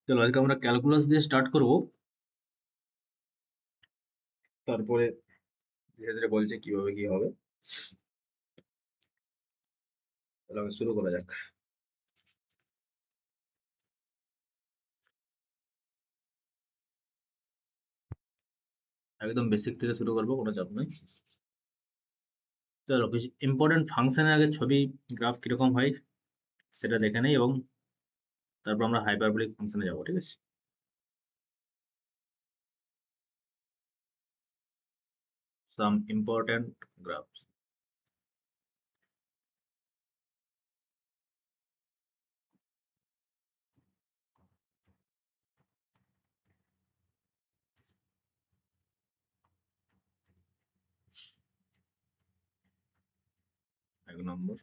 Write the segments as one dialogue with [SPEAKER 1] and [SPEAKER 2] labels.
[SPEAKER 1] চলো আজকে আমরা ক্যালকুলাস দিয়ে স্টার্ট করব। তারপরে ধীরে ধীরে বলছে কিভাবে কি হবে। তাহলে আমি শুরু করা যাক। একদম বেসিক থেকে শুরু করবো, কোনো চাপ নেই। চলো কিছু ইম্পর্টেন্ট ফাংশনের আগে ছবি গ্রাফ কিরকম হয় সেটা দেখে নেই, এবং তারপর আমরা হাইপারবোলিক ফাংশনে যাবো, ঠিক আছে? Some important graphs. এক নম্বর,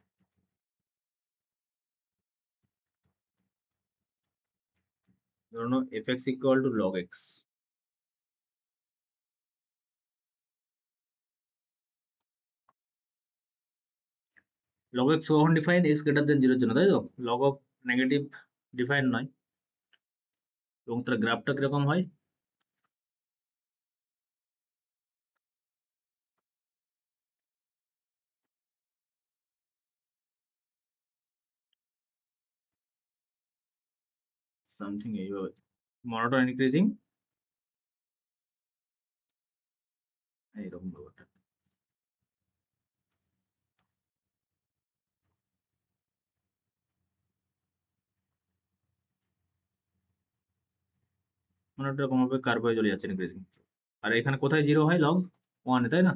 [SPEAKER 1] ধরো F X equal to log X. Log X কখন ডিফাইন? এক্স গ্রেটার দেন জিরোর জন্য, তাই তো? লগ অফ নেগেটিভ ডিফাইন নয়। এবং তার গ্রাফটা কিরকম হয়? সামথিং এইভাবে, মনোটোন ইনক্রিজিং, এইরকম ব্যাপারটা। মানে ওটা এরকম ভাবে কার্ভ হয়ে চলে যাচ্ছে ইনক্রিজিং। আর এখানে কোথায় জিরো হয়? লগ ওয়ানে, তাই না?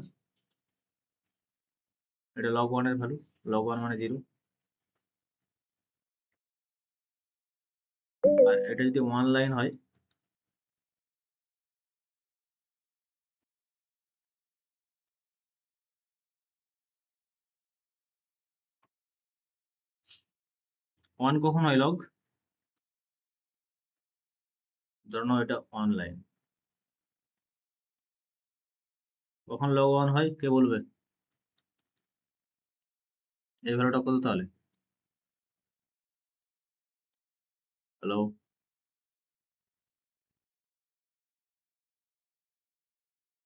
[SPEAKER 1] এটা লগ ওয়ানের ভ্যালু, লগ ওয়ান মানে জিরো। আর এটা যদি ওয়ান লাইন হয়, ওয়ান কখন হয় লগ? ধরো এটা ওয়ান লাইন, কখন লগ ওয়ান হয় কে বলবে? এই ভ্যালুটা কত তাহলে? হ্যালো,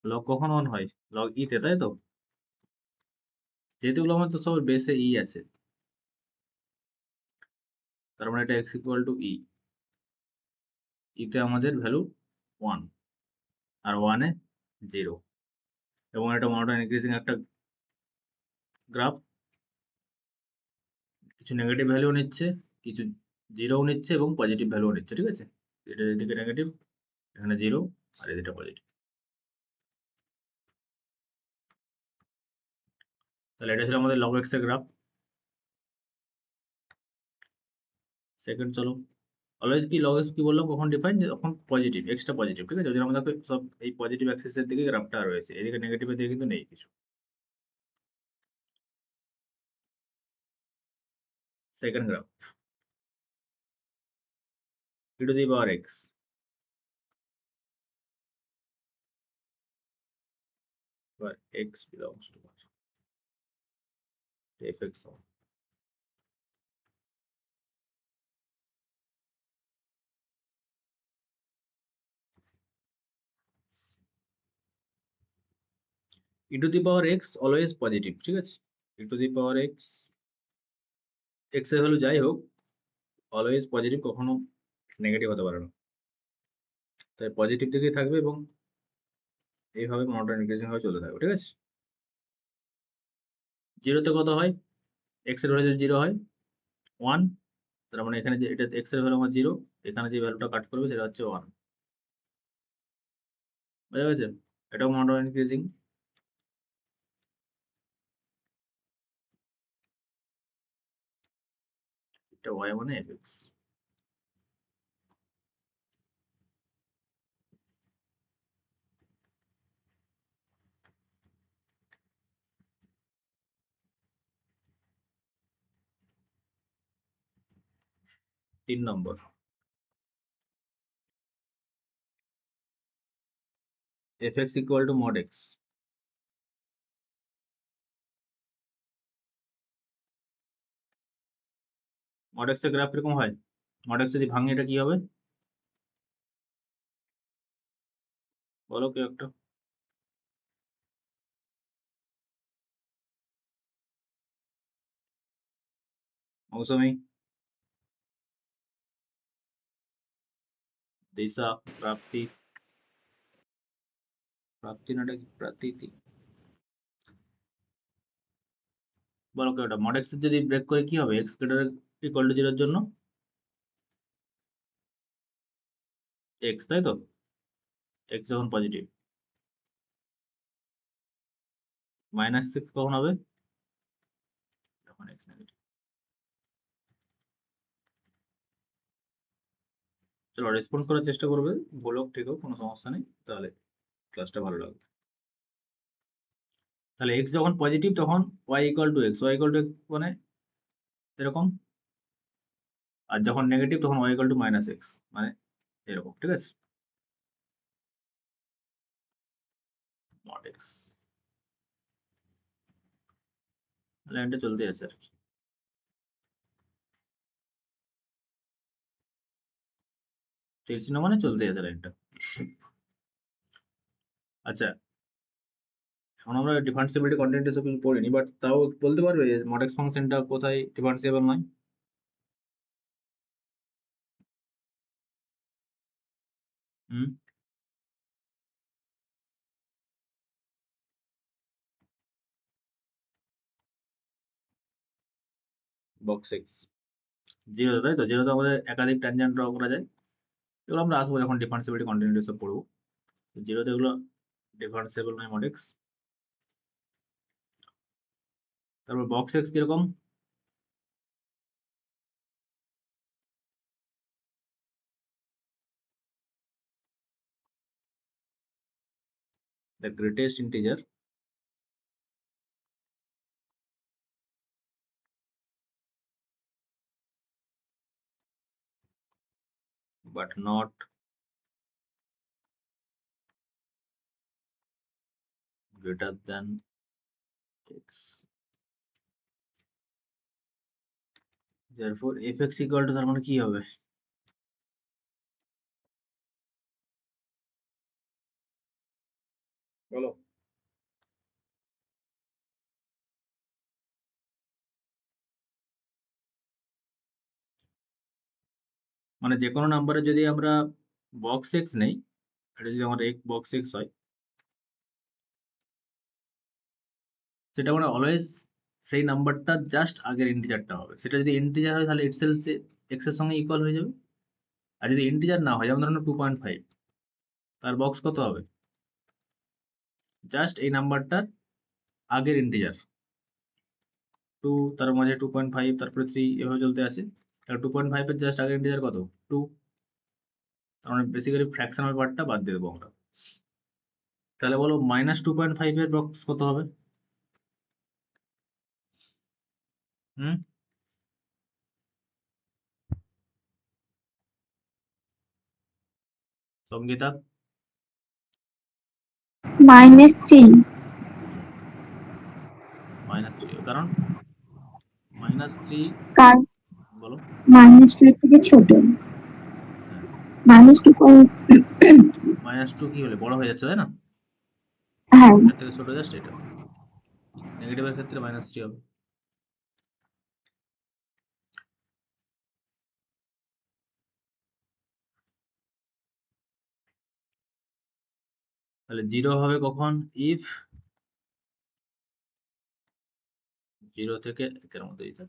[SPEAKER 1] লগ কখন ওয়ান হয়? লগ ই তে, তাই তো? যেহেতু এগুলো আমাদের সব বেসে ই আছে, তার মানে এটা এক্স ইকুয়াল টু ই। ইতে আমাদের ভ্যালু ওয়ান, আর ওয়ানে জিরো। এবং এটা মনোটোন ইনক্রিজিং একটা গ্রাফ, কিছু নেগেটিভ ভ্যালুও নিচ্ছে, কিছু জিরোও নিচ্ছে, এবং পজিটিভ ভ্যালুও নিচ্ছে, ঠিক আছে? এটা এদিকে নেগেটিভ, এখানে জিরো, আর এদিকে পজিটিভ। তাহলে এটা ছিল আমাদের লগ এক্স এর গ্রাফ। সেকেন্ড, চলো অলওয়েজ কি লগ এক্স কি বললাম কখন ডিফাইন? যখন পজিটিভ, এক্সট্রা পজিটিভ, ঠিক আছে? যদি আমাদের সব এই পজিটিভ অ্যাক্সিসের দিকে গ্রাফটা রয়েছে, এদিকে নেগেটিভের দিকে কিন্তু নেই কিছু। Second graph, e to the power x, where x belongs to what? Fx of e to the power x always positive, ঠিক আছে? e to the power x, x এর ভ্যালু যাই হোক অলওয়েজ পজিটিভ, কখনো নেগেটিভ হতে পারে না। তাই পজিটিভ দিকেই থাকবে, এবং এইভাবে মনোটোন ইনক্রিজিং হয়ে চলতে থাকবে, ঠিক আছে? জিরোতে কত হয়? x এর ভ্যালু যদি জিরো হয়, ওয়ান, তার মানে এখানে যে এটা x এর ভ্যালু আমার জিরো, এখানে যে ভ্যালুটা কাট করবে সেটা হচ্ছে ওয়ান। বুঝা গেছে? এটাও মনোটোন ইনক্রিজিং। এটা y মানে fx। 3 number, fx equal to mod x। mod x এর গ্রাফ এরকম হয়। mod x যদি ভাঙি এটা কি হবে? বলো কেউ একটা। মৌসুমি, দিশা, প্রাপ্তি, প্রাপ্তি নাটা কি প্রাপ্তি, বলো কেউ একটা। মড এক্স যদি ব্রেক করে কি হবে? এক্স গ্রেটার ইকুয়াল টু 0 এর জন্য এক্স, তাই তো? এক্স যখন পজিটিভ, -6 কখন হবে? যখন এক্স নেগেটিভ। চলো রেসপন্স করার চেষ্টা করবে, বলো ঠিক হোক, কোনো সমস্যা নেই, তাহলে ক্লাসটা ভালো লাগবে। তাহলে এক্স যখন পজিটিভ তখন Y equal to X, Y equal to X মানে এরকম, আর যখন নেগেটিভ তখন ওয়াই ইকুয়াল টু -x মানে এরকম, ঠিক আছে? মড এক্স লাইনটা চলতে আছে আর কি। তীর চিহ্ন মানে চলতে আছে লাইনটা। আচ্ছা, এখন আমরা ডিফারেন্সিবিলিটি কন্টিনিউটি সব কিছু পড়িনি, বাট তাও বলতে পারবে মড এক্স ফাংশনটা কোথায় ডিফারেন্সিয়েবল নয়? হুম, বক্স এক্স জিরো, তাই তো? জিরোতে আমাদের একাধিক ট্যানজেন্ট ড্র করা যায়, এগুলো আমরা আসবো যখন ডিফারেন্সিবিলিটি কন্টিনিউটি সব পড়বো। জিরোতে এগুলো ডিফারেন্সিয়েবল নয় মড এক্স। তারপর বক্স এক্স কিরকম? The greatest integer but not greater than x, therefore fx equal to, তার মানে কি হবে? বলো। মানে যে কোনো নাম্বারে যদি আমরা বক্স এক্স নেই, এটা যদি আমার এক বক্স এক্স হয়, সেটা মানে অলওয়েজ সেই নাম্বারটা জাস্ট আগের ইন্টিজারটা হবে। সেটা যদি ইন্টিজার হয় তাহলে ইটসেলফ এক্স এর সঙ্গে ইকুয়াল হয়ে যাবে। আর যদি ইন্টিজার না হয়, যেমন ধরুন 2.5, তার বক্স কত হবে? জাস্ট এই নাম্বারটার আগের ইন্টিজার 2, তার মাঝে 2.5, তারপরে 3, এভাবে চলতে আসে। তাহলে 2.5 এর জাস্ট আগের ইন্টিজার কত? 2। তার মানে বেসিক্যালি ফ্র্যাকশনাল পার্টটা বাদ দিয়ে দেবো আমরা। তাহলে বলো -2.5 এর বক্স কত হবে? হুম, সঙ্গীতা?
[SPEAKER 2] -3
[SPEAKER 1] -3, কারণ -3,
[SPEAKER 2] কারণ
[SPEAKER 1] বলো।
[SPEAKER 2] -2 এর থেকে ছোট।
[SPEAKER 1] হ্যাঁ,
[SPEAKER 2] -2
[SPEAKER 1] -2 কি হলে বড় হয়ে যাচ্ছে, তাই না?
[SPEAKER 2] হ্যাঁ,
[SPEAKER 1] এর থেকে ছোট জাস্ট এটা। নেগেটিভের ক্ষেত্রে -3 হবে। তাহলে 0 হবে কখন? ইফ 0 থেকে 1 এর মধ্যে দিতে,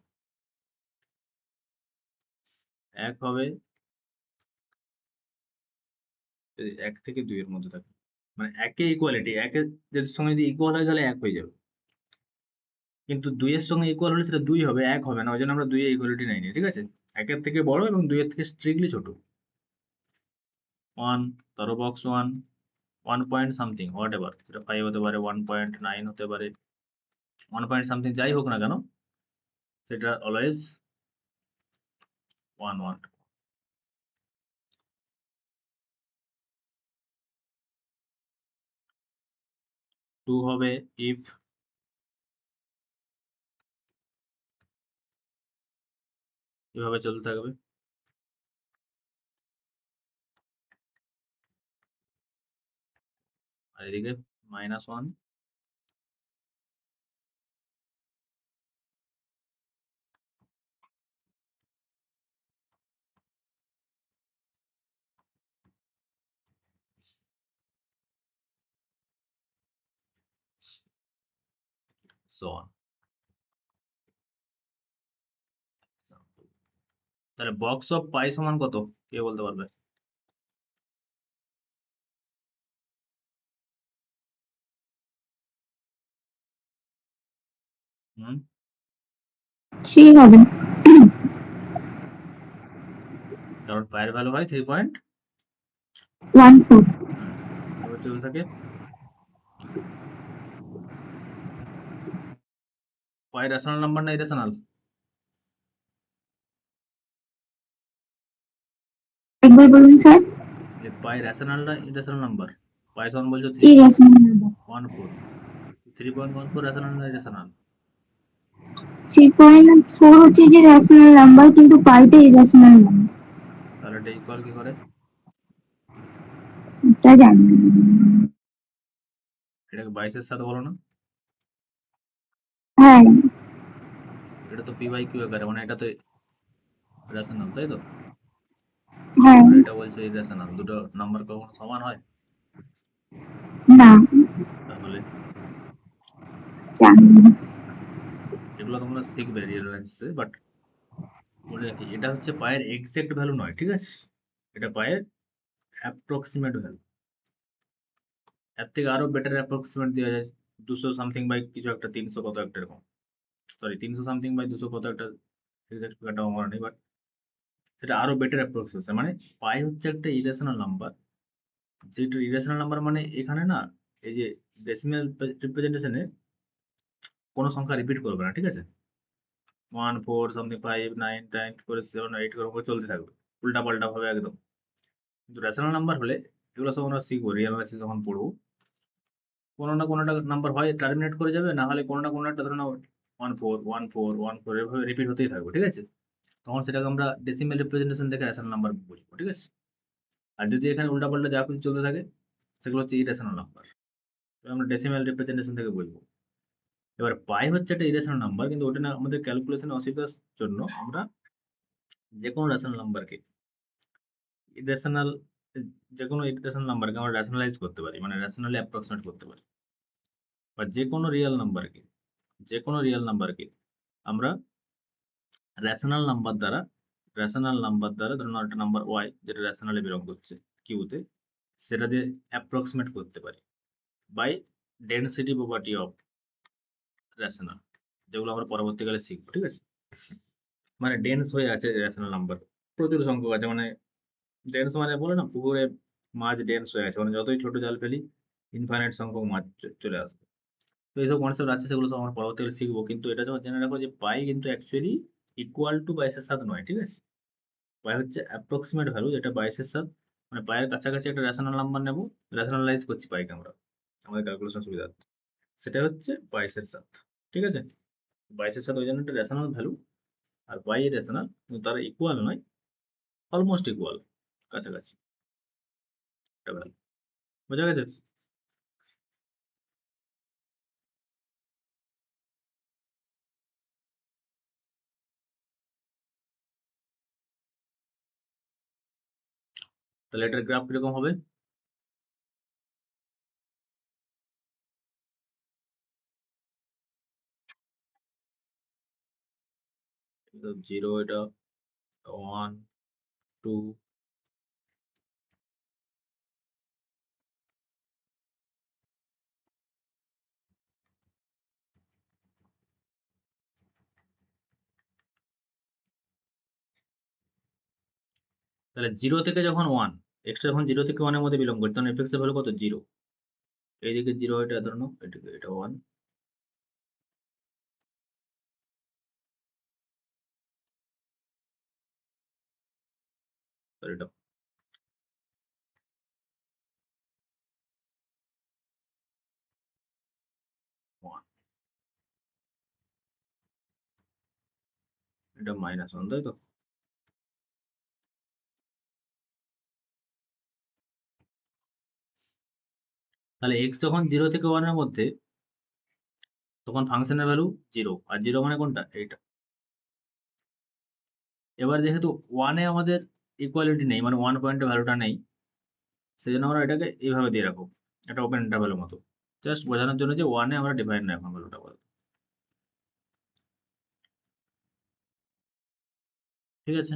[SPEAKER 1] 1 হবে যদি 1 থেকে 2 এর মধ্যে থাকে। মানে 1 এ ইকুয়ালিটি, 1 এর যদি সঙ্গে যদি ইকুয়াল হয় তাহলে 1 হয়ে যাবে। কিন্তু 2 এর সঙ্গে ইকুয়াল হলে সেটা 2 হবে, 1 হবে না। ওই জন্য আমরা 2 এ ইকুয়ালিটি নেইনি, ঠিক আছে? 1 এর থেকে বড় এবং 2 এর থেকে স্ট্রিক্টলি ছোট। 1, ধরো box 1, 1 point something what ever, সেটা 5 হতে পারে, 1.9 হতে পারে, 1 পয়েন্ট সামথিং যাই হোক না কেন, সেটা অলওয়েজ 1, 1। 2 হবে ইফ, এভাবে চলতে থাকবে। আর এদিকে -1 so on। তাহলে বক্স অফ পাই সমান কত কে বলতে পারবে? হুম
[SPEAKER 2] 3 হবে।
[SPEAKER 1] কারণ পায়ের ভ্যালু হয় 3.14।
[SPEAKER 2] 14।
[SPEAKER 1] এবার চলতে থাকে পাই রেশনাল নাম্বার না ইরেশনাল?
[SPEAKER 2] একবার বলুন স্যার।
[SPEAKER 1] পাই রেশনাল না ইরেশনাল নাম্বার? পাই সমান বলছো 3.14,
[SPEAKER 2] ইরেশনাল নাম্বার।
[SPEAKER 1] 3.14 রেশনাল না ইরেশনাল?
[SPEAKER 2] 3.4 হচ্ছে যে রেশনাল নাম্বার, কিন্তু পাইটা ইরেশনাল নাম্বার।
[SPEAKER 1] তাহলে এটা ইকুয়াল কি করে?
[SPEAKER 2] এটা জানি না।
[SPEAKER 1] এটাকে 22 এর সাথে বলো না?
[SPEAKER 2] হ্যাঁ
[SPEAKER 1] এটা তো পি বাই কিউ আকারে, মানে এটা তো রেশনাল, তাই তো?
[SPEAKER 2] হ্যাঁ।
[SPEAKER 1] আর এটা বলছে ইরেশনাল। দুটো নাম্বার কখনো সমান হয়?
[SPEAKER 2] না,
[SPEAKER 1] তাহলে
[SPEAKER 2] জানি না।
[SPEAKER 1] এগুলো তোমরা শিখবে রিয়েল লাইফে, বাট বলে রাখি এটা হচ্ছে পায়ের এক্সাক্ট ভ্যালু নয়, ঠিক আছে? এটা পায়ের অ্যাপ্রক্সিমেট ভ্যালু। এর থেকে আরো বেটার অ্যাপ্রক্সিমেট দেওয়া যায় 200 সামথিং বাই কিছু একটা, 300 কত একটা এরকম। সরি 300 সামথিং বাই 200 কত একটা, এক্সাক্ট ফিগারটা আমার নেই, বাট সেটা আরো বেটার অ্যাপ্রক্সিমেশন। মানে পাই হচ্ছে একটা ইরেশনাল নাম্বার, যেটা ইরেশনাল নাম্বার মানে এখানে না, এই যে ডেসিমাল রিপ্রেজেন্টেশনে কোনো সংখ্যা রিপিট করবে না, ঠিক আছে? 1 4 সামথিং 5 9 10 করে 7 8 করে চলতে থাকবে, উল্টা পাল্টা ভাবে একদম। কিন্তু রেশনাল নাম্বার হলে, এগুলো সব আমরা শিখবো রিয়েল লাইফে যখন পড়বো, কোনো না কোনো একটা নাম্বার হয় টার্মিনেট করে যাবে, না হলে কোনো না কোনো একটা ধরে নাও 1 4 1 4 1 4 এভাবে রিপিট হতেই থাকবে, ঠিক আছে? তখন সেটাকে আমরা ডেসিমাল রিপ্রেজেন্টেশন দেখে রেশনাল নাম্বার বুঝবো, ঠিক আছে? আর যদি এখানে উল্টা পাল্টা যা কিছু চলতে থাকে, সেগুলো হচ্ছে ইরেশনাল নাম্বার, আমরা ডেসিমাল রিপ্রেজেন্টেশন থেকে বুঝবো। এবার পাই হচ্ছে একটা ইরেশনাল নাম্বার, কিন্তু ওটা না আমাদের ক্যালকুলেশনে অসুবিধার জন্য আমরা যে কোনো রেশনাল নাম্বারকে ইরেশনাল, যে কোনো ইরেশনাল নাম্বারকে আমরা রেশনালাইজ করতে পারি, মানে রেশনালি অ্যাপ্রক্সিমেট করতে পারি। বা যে কোনো রিয়েল নাম্বারকে আমরা রেশনাল নাম্বার দ্বারা ধরুন একটা নাম্বার ওয়াই যেটা রেশনালে বিলং করছে কিউতে, সেটা দিয়ে অ্যাপ্রক্সিমেট করতে পারি by density property of rational, যেগুলো আমরা পরবর্তীকালে শিখবো, ঠিক আছে? মানে ডেন্স হয়ে আছে রেশনাল নাম্বার, প্রচুর সংখ্যক আছে, মানে ডেন্স মানে বলে না পুকুরে মাছ ডেন্স হয়ে আছে, মানে যতই ছোট জাল ফেলি ইনফাইনাইট সংখ্যক মাছ চলে আসবে। তো এইসব কনসেপ্ট আছে, সেগুলো সব আমরা পরবর্তীকালে শিখবো। কিন্তু এটা যখন জেনে রাখো যে পাই কিন্তু অ্যাকচুয়ালি ইকুয়াল টু 22-এর সাথে নয়, ঠিক আছে? পাই হচ্ছে অ্যাপ্রক্সিমেট ভ্যালু, যেটা 22-এর সাথে, মানে পায়ের কাছাকাছি একটা রেশনাল নাম্বার নেব, রেশনালাইজ করছি পাইকে আমরা আমাদের ক্যালকুলেশন সুবিধার্থে, সেটা হচ্ছে 22-এর সাথে, ঠিক আছে? 22-এর সাথে ওই জন্য একটা রেশনাল ভ্যালু, আর পাই রেশনাল, কিন্তু তারা ইকুয়াল নয়, অলমোস্ট ইকুয়াল, কাছাকাছি একটা ভ্যালু। বোঝা গেছে? তাহলে এটার গ্রাফ কিরকম হবে? জিরো, এটা 1 2, তাহলে জিরো থেকে যখন 1, এক্সটা যখন 0 থেকে 1 এর মধ্যে বিলং করছে, তখন এফ এক্স এর ভ্যালু কত? 0। এইদিকে 0, এটা ধরে নাও, এদিকে এটা 1, আর এটা 1, এটা -1, তাই তো? তাহলে x যখন 0 থেকে 1 এর মধ্যে, তখন ফাংশনের ভ্যালু 0, আর 0 মানে কোনটা, এইটা। এবার যেহেতু 1 এ আমাদের ইকুয়ালিটি নেই, মানে 1 পয়েন্টের ভ্যালুটা নেই, সেজন্য আমরা এটাকে এইভাবে দিয়ে রাখবো, এটা ওপেন ইন্টারভ্যালের মতো, জাস্ট বোঝানোর জন্য যে 1 এ আমরা ডিফাইন না এখন ভ্যালুটা বল, ঠিক আছে।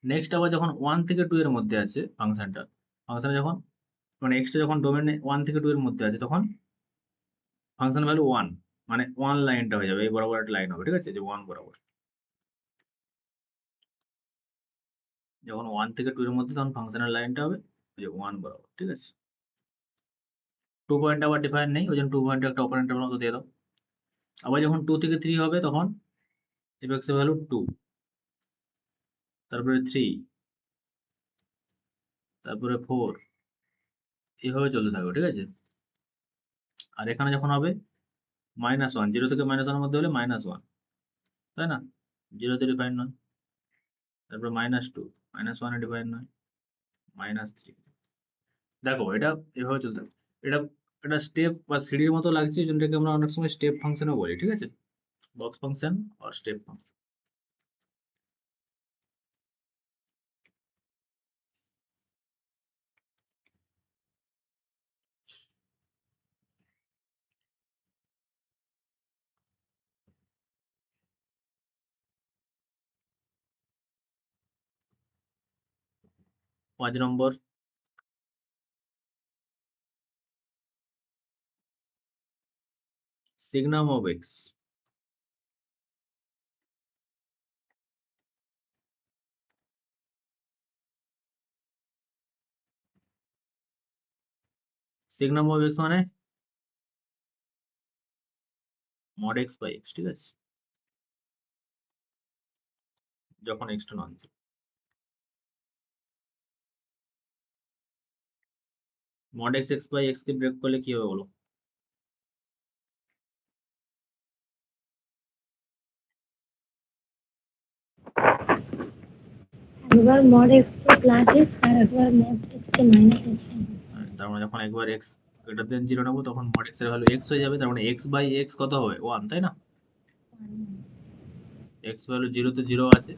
[SPEAKER 1] নেক্সট আবার যখন 1 থেকে 2 এর মধ্যে আছে ফাংশনে যখন, মানে x টা যখন ডোমেনে 1 থেকে 2 এর মধ্যে আছে, তখন ফাংশন ভ্যালু 1, মানে 1 লাইনটা হয়ে যাবে, এই বরাবর একটা লাইন হবে, ঠিক আছে, যে 1 বরাবর। যখন 1 থেকে 2 এর মধ্যে, তখন ফাংশনের লাইনটা হবে যে 1 বরাবর, ঠিক আছে। 2 পয়েন্ট আবার ডিফাইন নেই, ওই জন্য 2 পয়েন্ট একটা ওপেন ইন্টারভ্যালের মতো দিয়ে দাও। আবার যখন 2 থেকে 3 হবে, তখন f(x) এর ভ্যালু 2, তারপরে 3, তারপরে 4, এইভাবে চলতে থাকবে, ঠিক আছে। আর এখানে যখন হবে -1, 0 থেকে -1 এর মধ্যে হলে -1, তাই না, 0 তে ডিফাইন নয়। তারপরে -2, -1 এ ডিফাইন নয়, -3। দেখো এটা এভাবে চলতে থাকবে। এটা এটা স্টেপ বা সিঁড়ির মতো লাগছে, এই জন্যটাকে আমরা অনেক সময় স্টেপ ফাংশনও বলি, ঠিক আছে, বক্স ফাংশন আর স্টেপ ফাংশন। 5 নম্বর, signum of x, signum of x মানে mod x by x, ঠিক আছে, যখন x টা নন। mod x x by x কে ব্রেক করলে কি হবে বলো?
[SPEAKER 2] একবার mod x কে প্লাস x আর একবার mod x কে মাইনাস x।
[SPEAKER 1] তার মানে যখন একবার x গ্রেটার দেন 0 নেবো, তখন mod x এর ভ্যালু x হয়ে যাবে, তার মানে x by x কত হবে, 1, তাই না। x ভ্যালু 0 তে 0 আছে,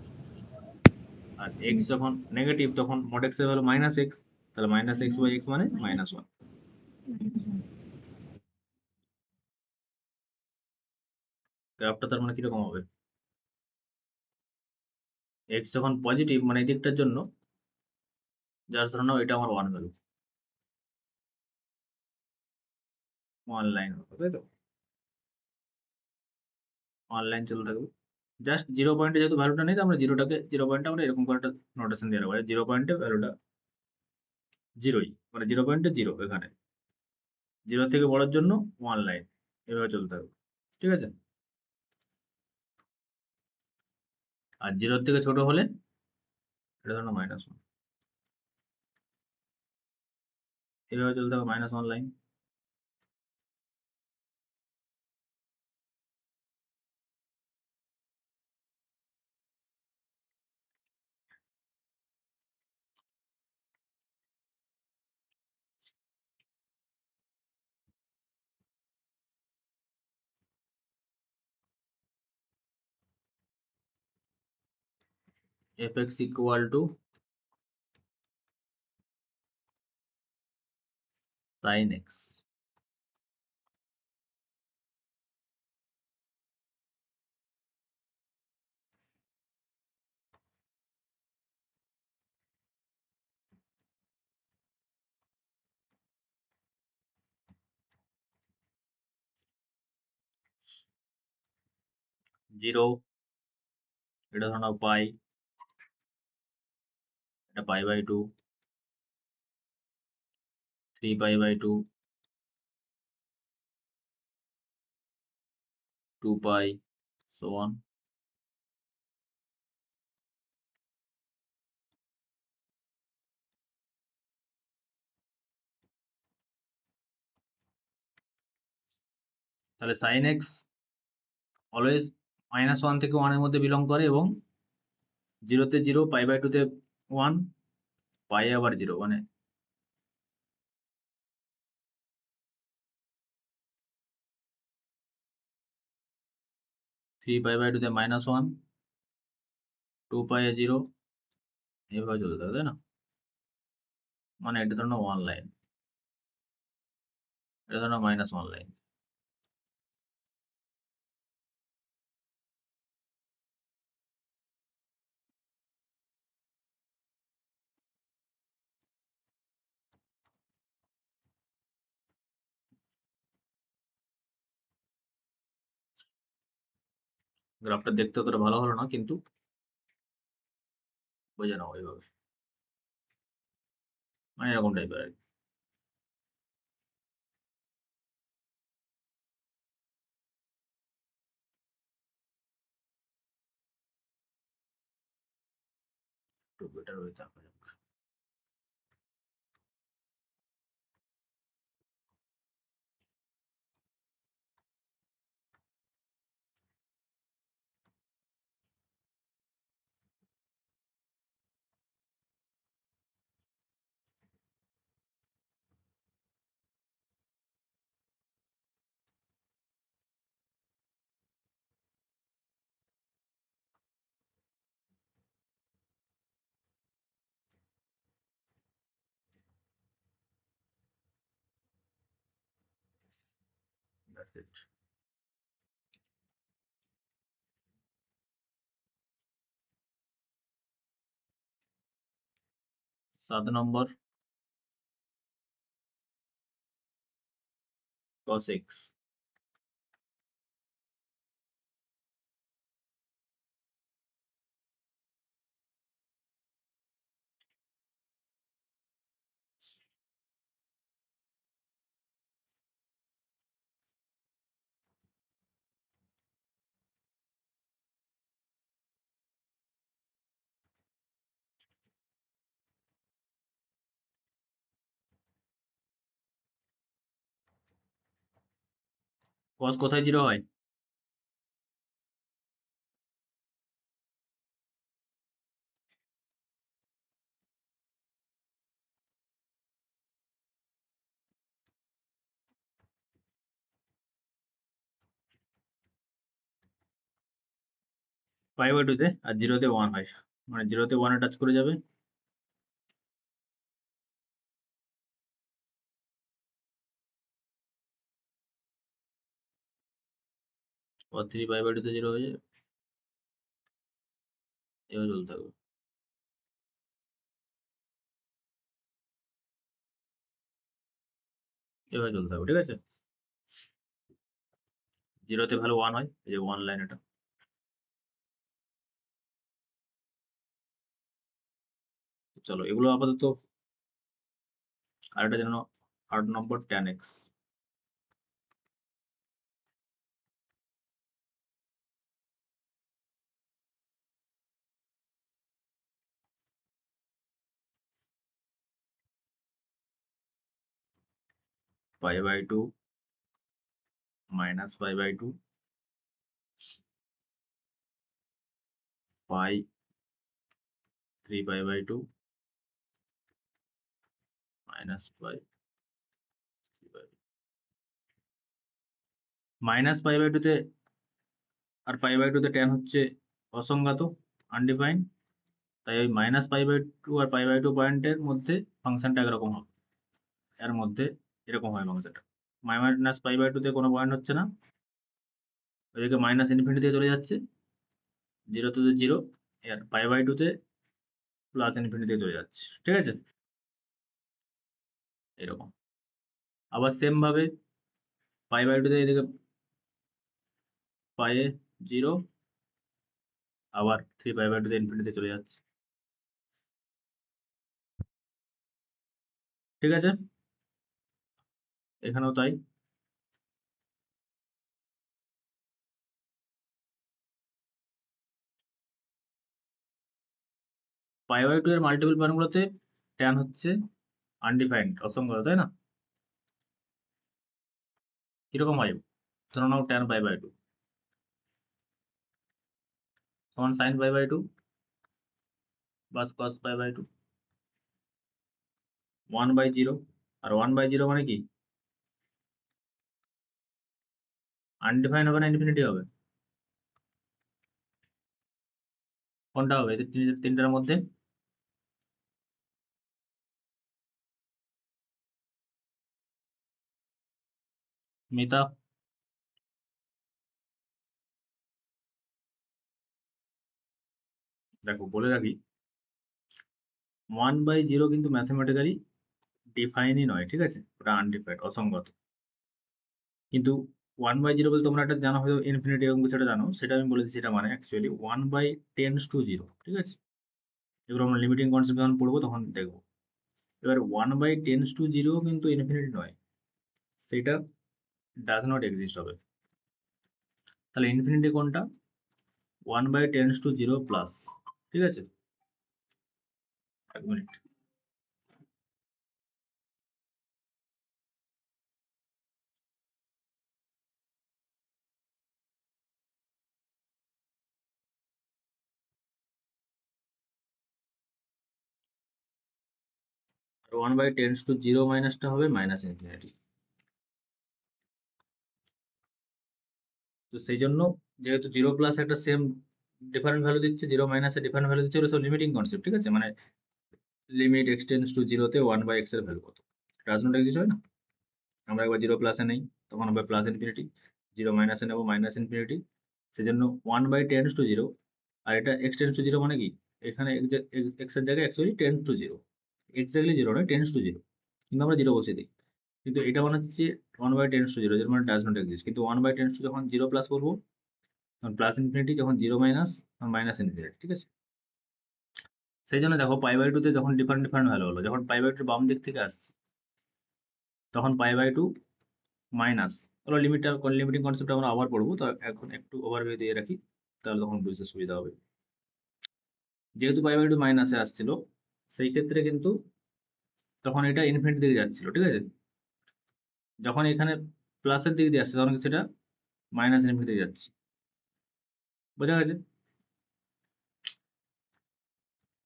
[SPEAKER 1] আর x যখন নেগেটিভ, তখন mod x এর ভ্যালু -x, তাহলে -x by x মানে -1। গ্রাফটা তার মানে কিরকম হবে, x যখন পজিটিভ, মানে এই দিকটার জন্য, যার ধরে নাও এটা আমার 1 ভ্যালু, 1 লাইন হবে, তাই তো, 1 লাইন চলতে থাকবে। জাস্ট 0 পয়েন্টে যেহেতু ভ্যালুটা নেই, তো আমরা 0 পয়েন্টে আমরা এরকম করে একটা নোটেশন দিয়ে রাখবো, 0 পয়েন্টে ভ্যালুটা 0ই, মানে 0 পয়েন্টে 0 এখানে, 0 থেকে বড়োর জন্য 1 লাইন, এভাবে চলতে থাকবে, ঠিক আছে। আর 0 থেকে ছোট হলে এটা ধরো -1, এভাবে চলতে থাকবে, -1 line. fx equal to sin x, 0, এটা ধরো নাও পাই, এটা π/2, 3π/2, 2π, so on। তাহলে sin x অলওয়েজ -1 থেকে 1 এর মধ্যে বিলং করে, এবং 0 তে 0, π/2 তে 1, পাই আবার 0, মানে 3π/2 তে -1, 2π এ 0, এভাবে চলতে থাকে, তাই না? মানে এটা ধরো 1 লাইন, এটা ধরো -1 লাইন। গ্রাফটা দেখতে অতটা ভালো হলো না, কিন্তু বুঝে নাও এইভাবে, মানে এরকম টাইপের আর কি। একটু বেটার হয়েছে আঁকা যাক। That's it. 7 number cos x, cos কোথায় 0 হয়? π/2 তে, আর 0 তে 1 হয়, মানে 0 তে 1 এ টাচ করে যাবে। আর 3π/2 তে 0 হয়ে যায়, এভাবে চলতে থাকবে। এভাবে চলতে থাকবে, ঠিক আছে? 0 তে ভ্যালু 1 হয়, এই যে 1 লাইন এটা। চলো এগুলো আপাতত, আরেকটা জেনে নাও। 8 নম্বর tan x, π/2 -π/2 পাই 3π/2 -π 3π, -π/2 তে আর π/2 তে tan হচ্ছে অসংজ্ঞাত, আনডিফাইন্ড, তাই ওই -π/2 আর π/2 পয়েন্টের মধ্যে ফাংশনটা একরকম হবে, এর মধ্যে এরকম হয় ফাংশনটা। -π/2 তে কোনো পয়েন্ট হচ্ছে না, ওইদিকে −∞ দিয়ে চলে যাচ্ছে, 0 তে 0, আর π/2 তে +∞ দিয়ে চলে যাচ্ছে, ঠিক আছে? এরকম। আবার সেম ভাবে π/2 তে এদিকে পায়ে 0, আবার 3π/2 তে ∞ চলে যাচ্ছে, ঠিক আছে? এখানেও তাই। π/2 এর মাল্টিপল মানগুলোতে tan হচ্ছে আনডিফাইন্ড, অসংজ্ঞাত, তাই না? কিরকম হয়? ধরে নাও tan π/2 সমান sin π/2 প্লাস cos π/2, 1/0, আর 1/0 মানে কি? আনডিফাইন্ড হবে না ইনফিনিটি হবে? কোনটা হবে তিনটার মধ্যে? মিতা, দেখো বলে রাখি 1/0 কিন্তু ম্যাথমেটিক্যালি ডিফাইনই নয়, ঠিক আছে, ওটা আনডিফাইন্ড, অসংগত। কিন্তু 1/0 বলে তোমরা একটা জানো হয়তো, ইনফিনিটি এবং সেটা জানো, সেটা আমি বলে দিচ্ছি। এটা মানে অ্যাকচুয়ালি 1/10⁻�0, ঠিক আছে। এগুলো আমরা লিমিটিং কনসেপ্ট যখন পড়বো তখন দেখবো। এবার 1/10⁻�0 কিন্তু ইনফিনিটি নয়, সেটা ডাজ নট এক্সিস্ট হবে। তাহলে ইনফিনিটি কোনটা? 1/10⁻�0 প্লাস, ঠিক আছে। এক মিনিট, 1/10⁻�0 মাইনাসটা হবে মাইনাস ইনফিনিটি। তো সেই জন্য যেহেতু 0 প্লাস একটা সেম ডিফারেন্ট ভ্যালু দিচ্ছে, 0 মাইনাসে ডিফারেন্ট ভ্যালু দিচ্ছে, ওগুলো সব লিমিটিং কনসেপ্ট, ঠিক আছে। মানে লিমিট x টেন্ডস টু 0 তে 1/x এর ভ্যালু কত, ডাজ নট এক্সিস্ট হয় না। আমরা একবার 0 প্লাসে নেই, তখন হবে প্লাস ইনফিনিটি, 0 মাইনাসে নেবো মাইনাস ইনফিনিটি। সেজন্য 1/10⁻�0। আর এটা x টেন্ডস টু 0 মানে কি, এখানে x এর জায়গায় অ্যাকচুয়ালি টেন্স টু 0, এক্স্যাক্টলি 0 নয়, টেন্স টু 0, কিন্তু আমরা 0 বসিয়ে দিই। কিন্তু এটা মানে হচ্ছে 1/10⁻�0, যেটা মানে ডাজ নট এক্সিস্ট। কিন্তু 1/10 যখন 0 প্লাস করবো তখন প্লাস ইনফিনিটি, যখন 0 মাইনাস তখন মাইনাস ইনফিনিটি, ঠিক আছে। সেই জন্য দেখো π/2 তে যখন ডিফারেন্ট ডিফারেন্ট ভ্যালু হলো, যখন π/2 বাম দিক থেকে আসছে তখন π/2 মাইনাস, ওরা লিমিটিং কনসেপ্ট আমরা আবার পড়বো, তো এখন একটু ওভারভিউ দিয়ে রাখি, তাহলে তখন বুঝতে সুবিধা হবে। যেহেতু π/2 মাইনাসে আসছিল, সেই ক্ষেত্রে কিন্তু তখন এটা ইনফিনিটি দিকে যাচ্ছিল, ঠিক আছে। যখন এখানে প্লাসের দিক দিয়ে আসছে তখন সেটা মাইনাস ইনফিনিটি দিকে যাচ্ছে, বোঝা গেছে।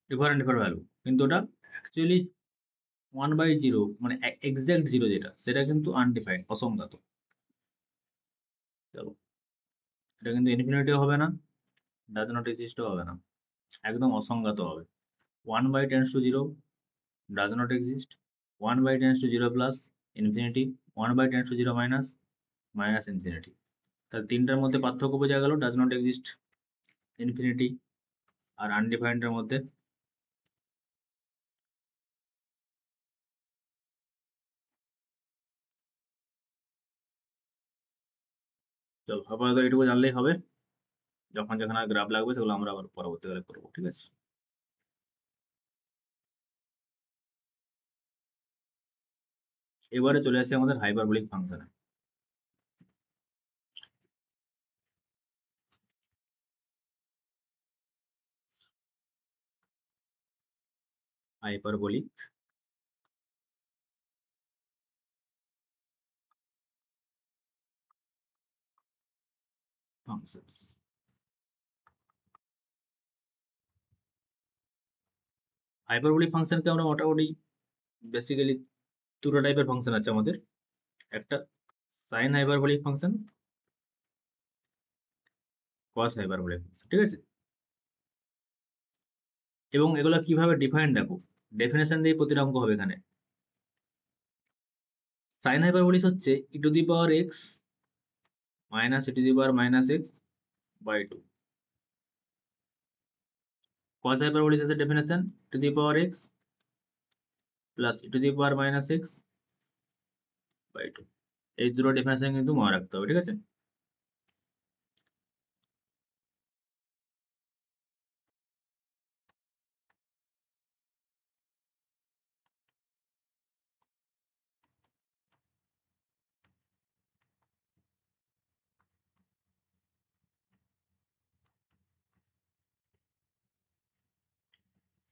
[SPEAKER 1] ডিফারেন্ট ডিফারেন্ট ভ্যালু, কিন্তু ওটা অ্যাকচুয়ালি 1/0 মানে এক্সাক্ট 0 যেটা, সেটা কিন্তু আনডিফাইন্ড, অসংজ্ঞাত। চলো, এটা কিন্তু ইনফিনিটিও হবে না, ডাজ নট এক্সিস্টও হবে না, একদম অসংজ্ঞাত হবে। 1/10⁻�0 does not exist, 1/10⁻�0 plus infinity, 1/10⁻�0 minus minus infinity. তার তিনটার মধ্যে পার্থক্য বোঝা গেল, ডাজ নট এক্সিস্ট, ইনফিনিটি আর আনডিফাইন্ডের মধ্যে। চলো আপাতত এইটুকু জানলেই হবে, যখন যেখানে গ্রাফ লাগবে সেগুলো আমরা আবার পরবর্তীকালে করবো, ঠিক আছে। এবারে চলে আসি আমাদের হাইপারবোলিক ফাংশনে। হাইপারবোলিক ফাংশন, হাইপারবোলিক ফাংশনকে আমরা মোটামুটি বেসিক্যালি দুটো টাইপের ফাংশন আছে আমাদের, একটা সাইন হাইপারবোলিক ফাংশন, কস হাইপারবোলিক ফাংশন, ঠিক আছে। এবং এগুলো কিভাবে ডিফাইন দেখো, ডেফিনেশন দিয়ে প্রতিটা অঙ্ক হবে এখানে। সাইন হাইপারবোলিক হচ্ছে e⁻x মাইনাস e⁻−x/2। কস হাইপারবোলিক আছে ডেফিনেশন e⁻x প্লাস e⁻−x/2। এই দুটো ডেফিনেশন কিন্তু মনে রাখতে হবে, ঠিক আছে।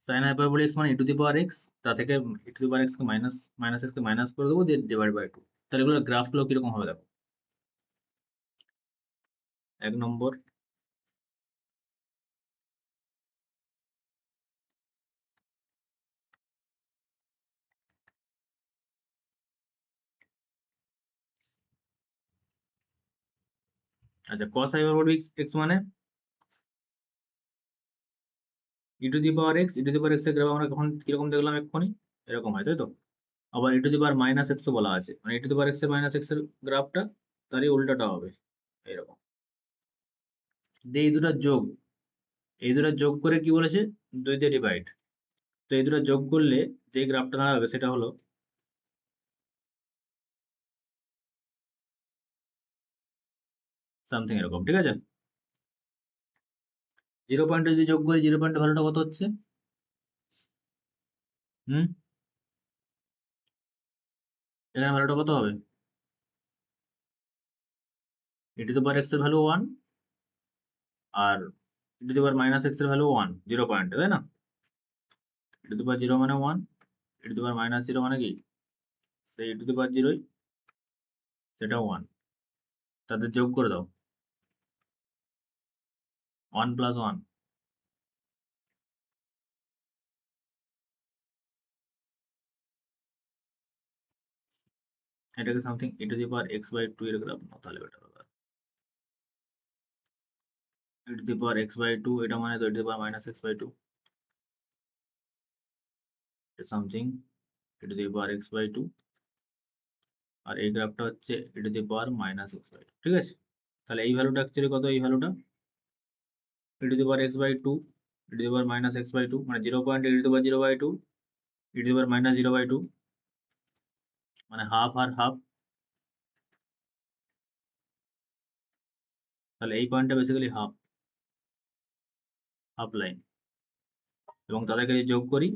[SPEAKER 1] সাইন হাইপারবোলিক মানে e⁻x, তা থেকে e⁻x কে মাইনাস x কে মাইনাস করে দেবো, দিয়ে ডিভাইড বাই 2। তাহলে এগুলো গ্রাফগুলো কিরকম হবে দেখো। এক নম্বর, আচ্ছা, cos হাইপারবোলিক x মানে ই টু দি পাওয়ার এক্স এর গ্রাফ আমরা কখন কিরকম দেখলাম এক্ষুনি, এরকম হয় তাই তো। আবার ই টু দি পাওয়ার মাইনাস এক্সও বলা আছে, মানে ই টু দি পাওয়ার এক্স এর মাইনাস এক্স এর গ্রাফটা তারই উল্টাটা হবে এরকম। দিয়ে এই দুটো যোগ করে কি বলেছে, 2 দিয়ে ডিভাইড। তো এই দুটো যোগ করলে যে গ্রাফটা দাঁড়াবে সেটা হলো সামথিং এরকম, ঠিক আছে। 0 পয়েন্টে যদি যোগ করি, 0 পয়েন্টের ভ্যালুটা কত হচ্ছে? হুম, এখানে ভ্যালুটা কত হবে? E to the power X এর ভ্যালু 1 আর ই to the power minus X এর ভ্যালু 1 0 পয়েন্টে, তাই না? ই টু দি পাওয়ার 0 মানে 1, ই টু দি পাওয়ার মাইনাস 0 মানে কি, সেই ই টু দি পাওয়ার 0 সেটা 1, তাদের যোগ করে দাও 1 প্লাস 1, এটাকে something E to the power x by 2 এর গ্রাফ নাও, তাহলে বেটার হবে। E to the power x by 2 এটা মানে তো E to the power minus x by 2, something E to the power x by 2, আর এই গ্রাফটা হচ্ছে ই to the power minus x by 2, ঠিক আছে। তাহলে এই ভ্যালুটা অ্যাকচুয়ালি কত, এই ভ্যালুটা E to the power x by 2, E to the power minus x by 2, মানে 0 point E to the power 0 by 2, E to the power minus 0 by 2, মানে হাফ আর হাফ। তাহলে এই পয়েন্টটা বেসিক্যালি হাফ হাফ লাইন, এবং তাদেরকে যদি যোগ করি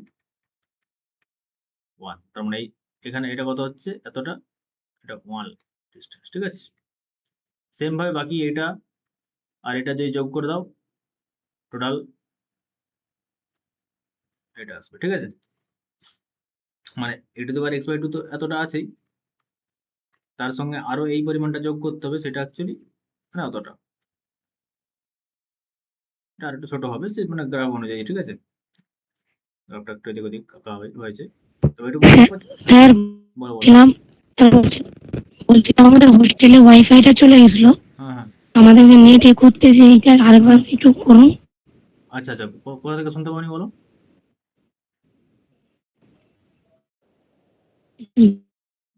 [SPEAKER 1] 1, তার মানে এখানে এটা কত হচ্ছে, এতটা, এটা 1 ডিস্টেন্স, ঠিক আছে। সেম ভাবে বাকি এটা আর এটা যদি যোগ করে দাও, টোটাল এটা আসবে, ঠিক আছে। মানে ই to the power x by 2 তো এতটা আছেই, তার সঙ্গে আরো এই পরিমাণটা যোগ করতে হবে, সেটা অ্যাকচুয়ালি মানে অতটা, এটা আর একটু ছোট হবে, সে মানে গ্রাফ অনুযায়ী, ঠিক আছে। গ্রাফটা একটু এদিক ওদিক আঁকা হয়েছে, তো এটুকু বুঝতে পারছি।
[SPEAKER 2] স্যার
[SPEAKER 1] বলো বলো।
[SPEAKER 2] বলছিলাম, বলছিলাম আমাদের হোস্টেলে ওয়াইফাইটা চলে গেছিল,
[SPEAKER 1] হ্যাঁ হ্যাঁ,
[SPEAKER 2] আমাদেরকে নেট এ করতে যে এইটা আরেকবার একটু করুন।
[SPEAKER 1] আচ্ছা আচ্ছা, কোথা থেকে শুনতে পারি বলো।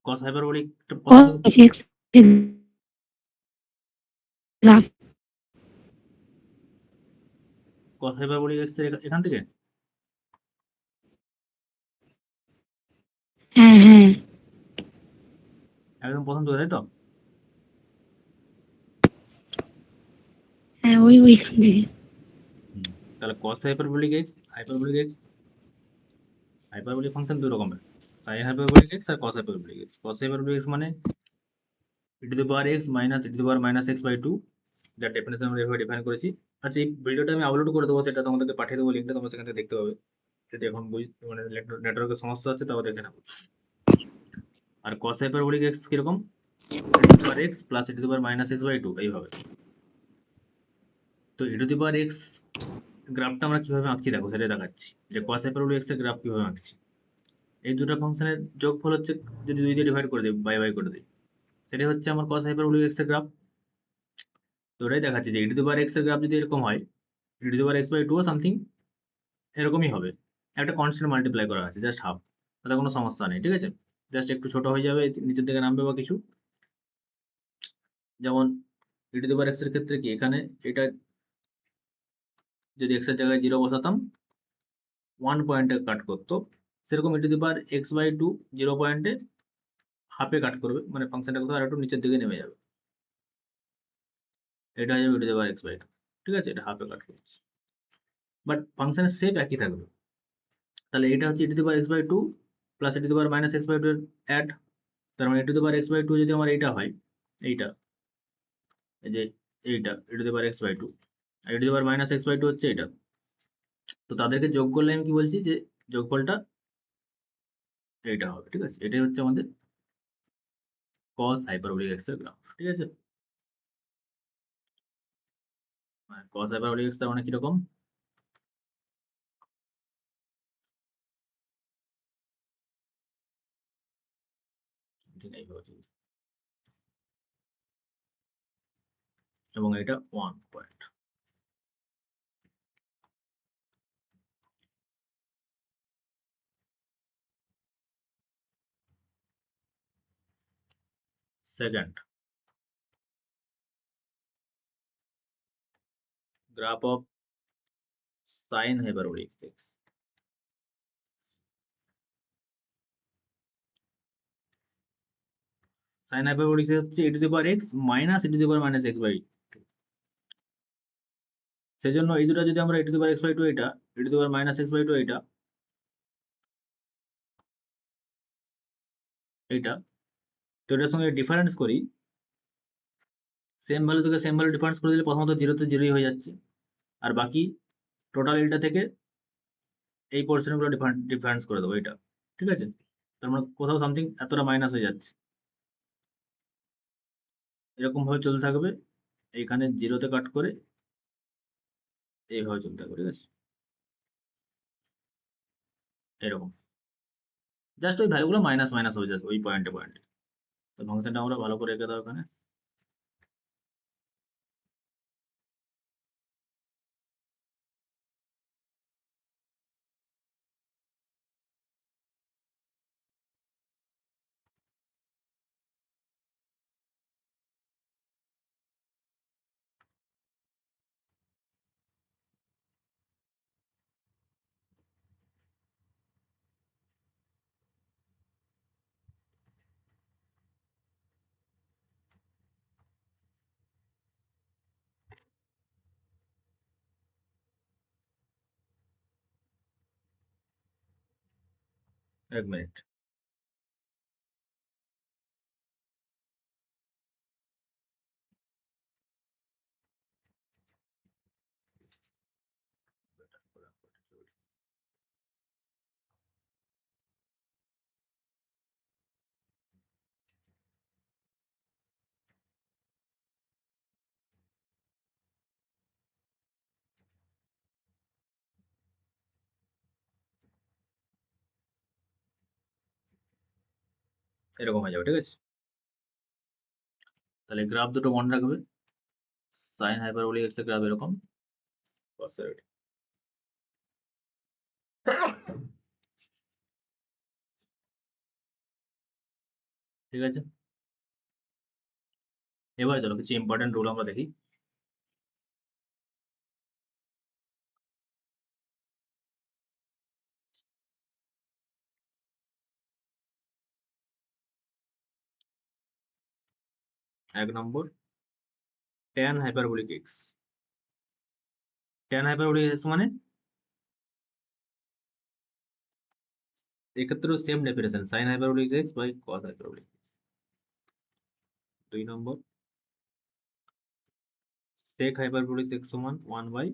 [SPEAKER 1] কস হাইপারবোলিক কোথা থেকে?
[SPEAKER 2] গ্রাফ।
[SPEAKER 1] কস হাইপারবোলিক এক্স এর এখান থেকে?
[SPEAKER 2] হ্যাঁ হ্যাঁ
[SPEAKER 1] একদম প্রথম থেকে, তাই তো?
[SPEAKER 2] হ্যাঁ, ওইখান থেকে।
[SPEAKER 1] হুম, তাহলে কস হাইপারবোলিক ফাংশন দুই রকমের, সাইন হাইপারবোলিক এক্স আর cos hyperbolic X. Cos hyperbolic X মানে ই to the power X minus E to the power minus x by 2, যার ডেফিনেশন আমরা এভাবে ডিফাইন করেছি। আচ্ছা, এই ভিডিওটা আমি আপলোড করে দেবো, সেটা তোমাদেরকে পাঠিয়ে দেবো, লিঙ্কটা তোমরা সেখান থেকে দেখতে পাবে। যদি এখন মানে নেটওয়ার্কের সমস্যা হচ্ছে, তাও দেখে নাও। আর cos হাইপারবোলিক এক্স কিরকম, E to the power X plus E to the power minus x by 2 এইভাবে। তো E to the power x গ্রাফটা আমরা কিভাবে আঁকছি দেখো, সেটাই দেখাচ্ছি যে cos হাইপারবোলিক এক্স এর গ্রাফ কিভাবে আঁকছি। এই দুটো ফাংশনের যোগফল হচ্ছে, যদি 2 দিয়ে ডিভাইড করে দিই, বাই বাই করে দিই, সেটাই হচ্ছে আমার cos হাইপারবোলিক এক্স এর গ্রাফ। তো এটাই দেখাচ্ছি যে E to the power X এর গ্রাফ যদি এরকম হয়, E to the power x by 2 something এরকমই হবে। একটা কনস্ট্যান্ট মাল্টিপ্লাই করা আছে, জাস্ট হাফ, তাতে কোনো সমস্যা নেই, ঠিক আছে। জাস্ট একটু ছোট হয়ে যাবে, নিচের দিকে নামবে বা কিছু। যেমন ই টু দি পাওয়ার এক্স এর ক্ষেত্রে কি, এখানে এটা যদি এক্স এর জায়গায় 0 বসাতাম, 1 পয়েন্টে কাট করতো, সেরকম e to the power x by 2 0 পয়েন্টে হাফে কাট করবে, মানে ফাংশনটা কোথাও আর একটু নিচের দিকে নেমে যাবে। এটা হয়ে যাবে e to the power x by 2, ঠিক আছে, এটা হাফে কাট করছে, বাট ফাংশনের শেপ একই থাকবে। তাহলে এটা হচ্ছে ই to the power x by 2 plus E to the power minus x by 2 এর অ্যাড। তার মানে ই to the power x by 2 যদি আমার এইটা হয়, এইটা, এই যে এইটা e to the power x by 2, আর ই to the power minus x by 2 হচ্ছে এটা। তো তাদেরকে যোগ করলে আমি কি বলছি, যে যোগফলটা এইটা হবে, ঠিক আছে। এটাই হচ্ছে আমাদের cos হাইপারবোলিক এক্স এর গ্রাফ, ঠিক আছে। মানে cos হাইপারবোলিক এক্স তার মানে কিরকম, ঠিক এইভাবে, এবং এটা 1 point. Second, graph of sin hyperbolic x. Sin hyperbolic x হচ্ছে e to the power x minus e to the power minus x by 2। সেজন্য এই দুটো যদি আমরা e to the power x by 2 এটা e to the power minus x by 2 এটা এটা তো এটার সঙ্গে ডিফারেন্স করি, সেম ভ্যালু থেকে সেম ভ্যালু ডিফারেন্স করে দিলে প্রথমত 0 তে 0ই হয়ে যাচ্ছে, আর বাকি টোটাল এটা থেকে এই পোর্শনগুলো ডিফারেন্স করে দেবো এটা, ঠিক আছে? তার মানে কোথাও সামথিং এতটা মাইনাস হয়ে যাচ্ছে, এরকম ভাবে চলতে থাকবে, এইখানে 0 তে কাট করে এইভাবে চলতে থাকবে, ঠিক আছে? এরকম জাস্ট ওই ভ্যালুগুলো মাইনাস মাইনাস হয়ে যাচ্ছে ওই পয়েন্টে পয়েন্টে। তো ফাংশনটা আমরা ভালো করে রেখে দাও এখানে। এক মিনিট, এরকম হয়ে যাবে, ঠিক আছে? তাহলে গ্রাফ দুটো মনে রাখবে, সাইন হাইপারবোলিক এক্স এর গ্রাফ এরকম, cos এর ঠিক আছে? এবার চলো কিছু ইম্পর্টেন্ট রুল আমরা দেখি। এক নম্বর, tan hyperbolic X. tan hyperbolic X মানে এক্ষেত্রেও same definition, sine hyperbolic X by cos hyperbolic. দুই নম্বর, sec হাইপারবোলিক এক্স সমান 1 বাই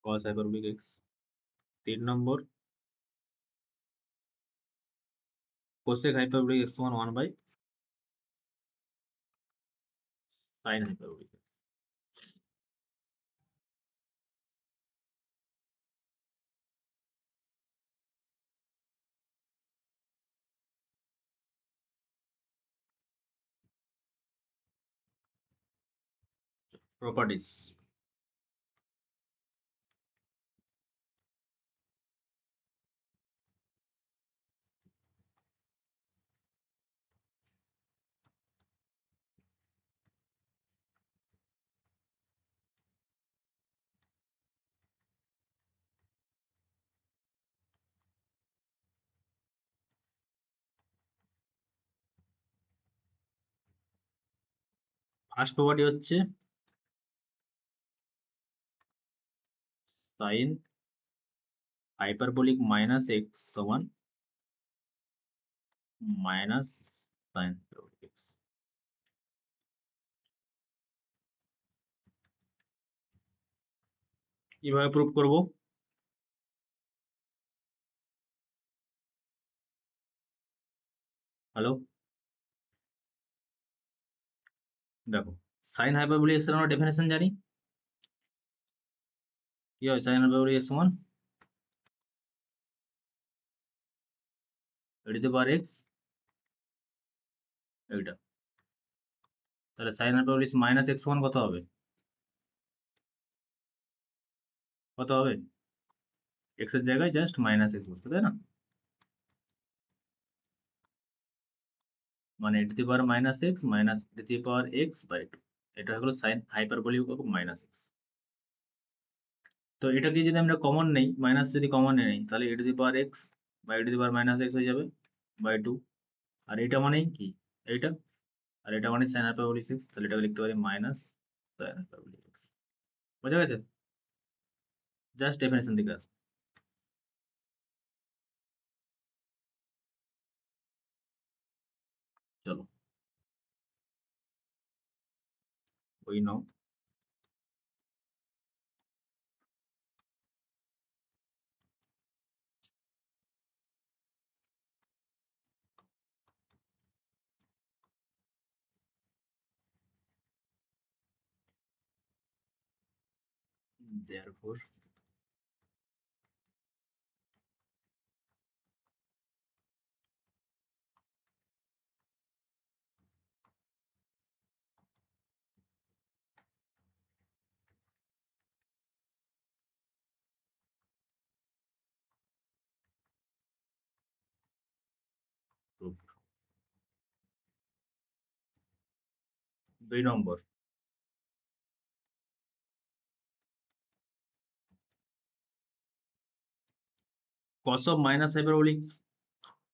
[SPEAKER 1] cos হাইপারবোলিক এক্স। তিন নম্বর, cosec হাইপারবোলিক এক্স সমান 1 by sin hyperbolic X. Properties, first property হচ্ছে sine hyperbolic minus X সমান minus sine hyperbolic X. কিভাবে prove করব? Hello, দেখো, সাইন হাইপারবোলিক এক্স এর আমরা ডেফিনেশন জানি, কি হয়? সাইন হাইপারবোলিক এক্স সমান e to the power x, এইটা। তাহলে সাইন হাইপারবোলিক মাইনাস এক্স সমান কত হবে? কত হবে? এক্স এর জায়গায় জাস্ট মাইনাস এক্স বসবে, তাই না? মানে e to the power minus X minus e to the power x by two, এটা হলো সাইন হাইপারবোলিক মাইনাস এক্স। তো এটাকে যদি আমরা কমন নেই, মাইনাস যদি কমন নেই তাহলে e to the power x বা e to the power minus x হয়ে যাবে বাই টু। আর এটা মানেই কি, এইটা, আর এটা মানে সাইন হাইপারবোলিক এক্স, তাহলে এটাকে লিখতে পারি মাইনাস সাইন হাইপারবোলিক এক্স। বোঝা গেছে? জাস্ট ডেফিনেশন দিকে আসবে। চলো ওই নাও। therefore proved। 2 number, cos of minus hyperbolic,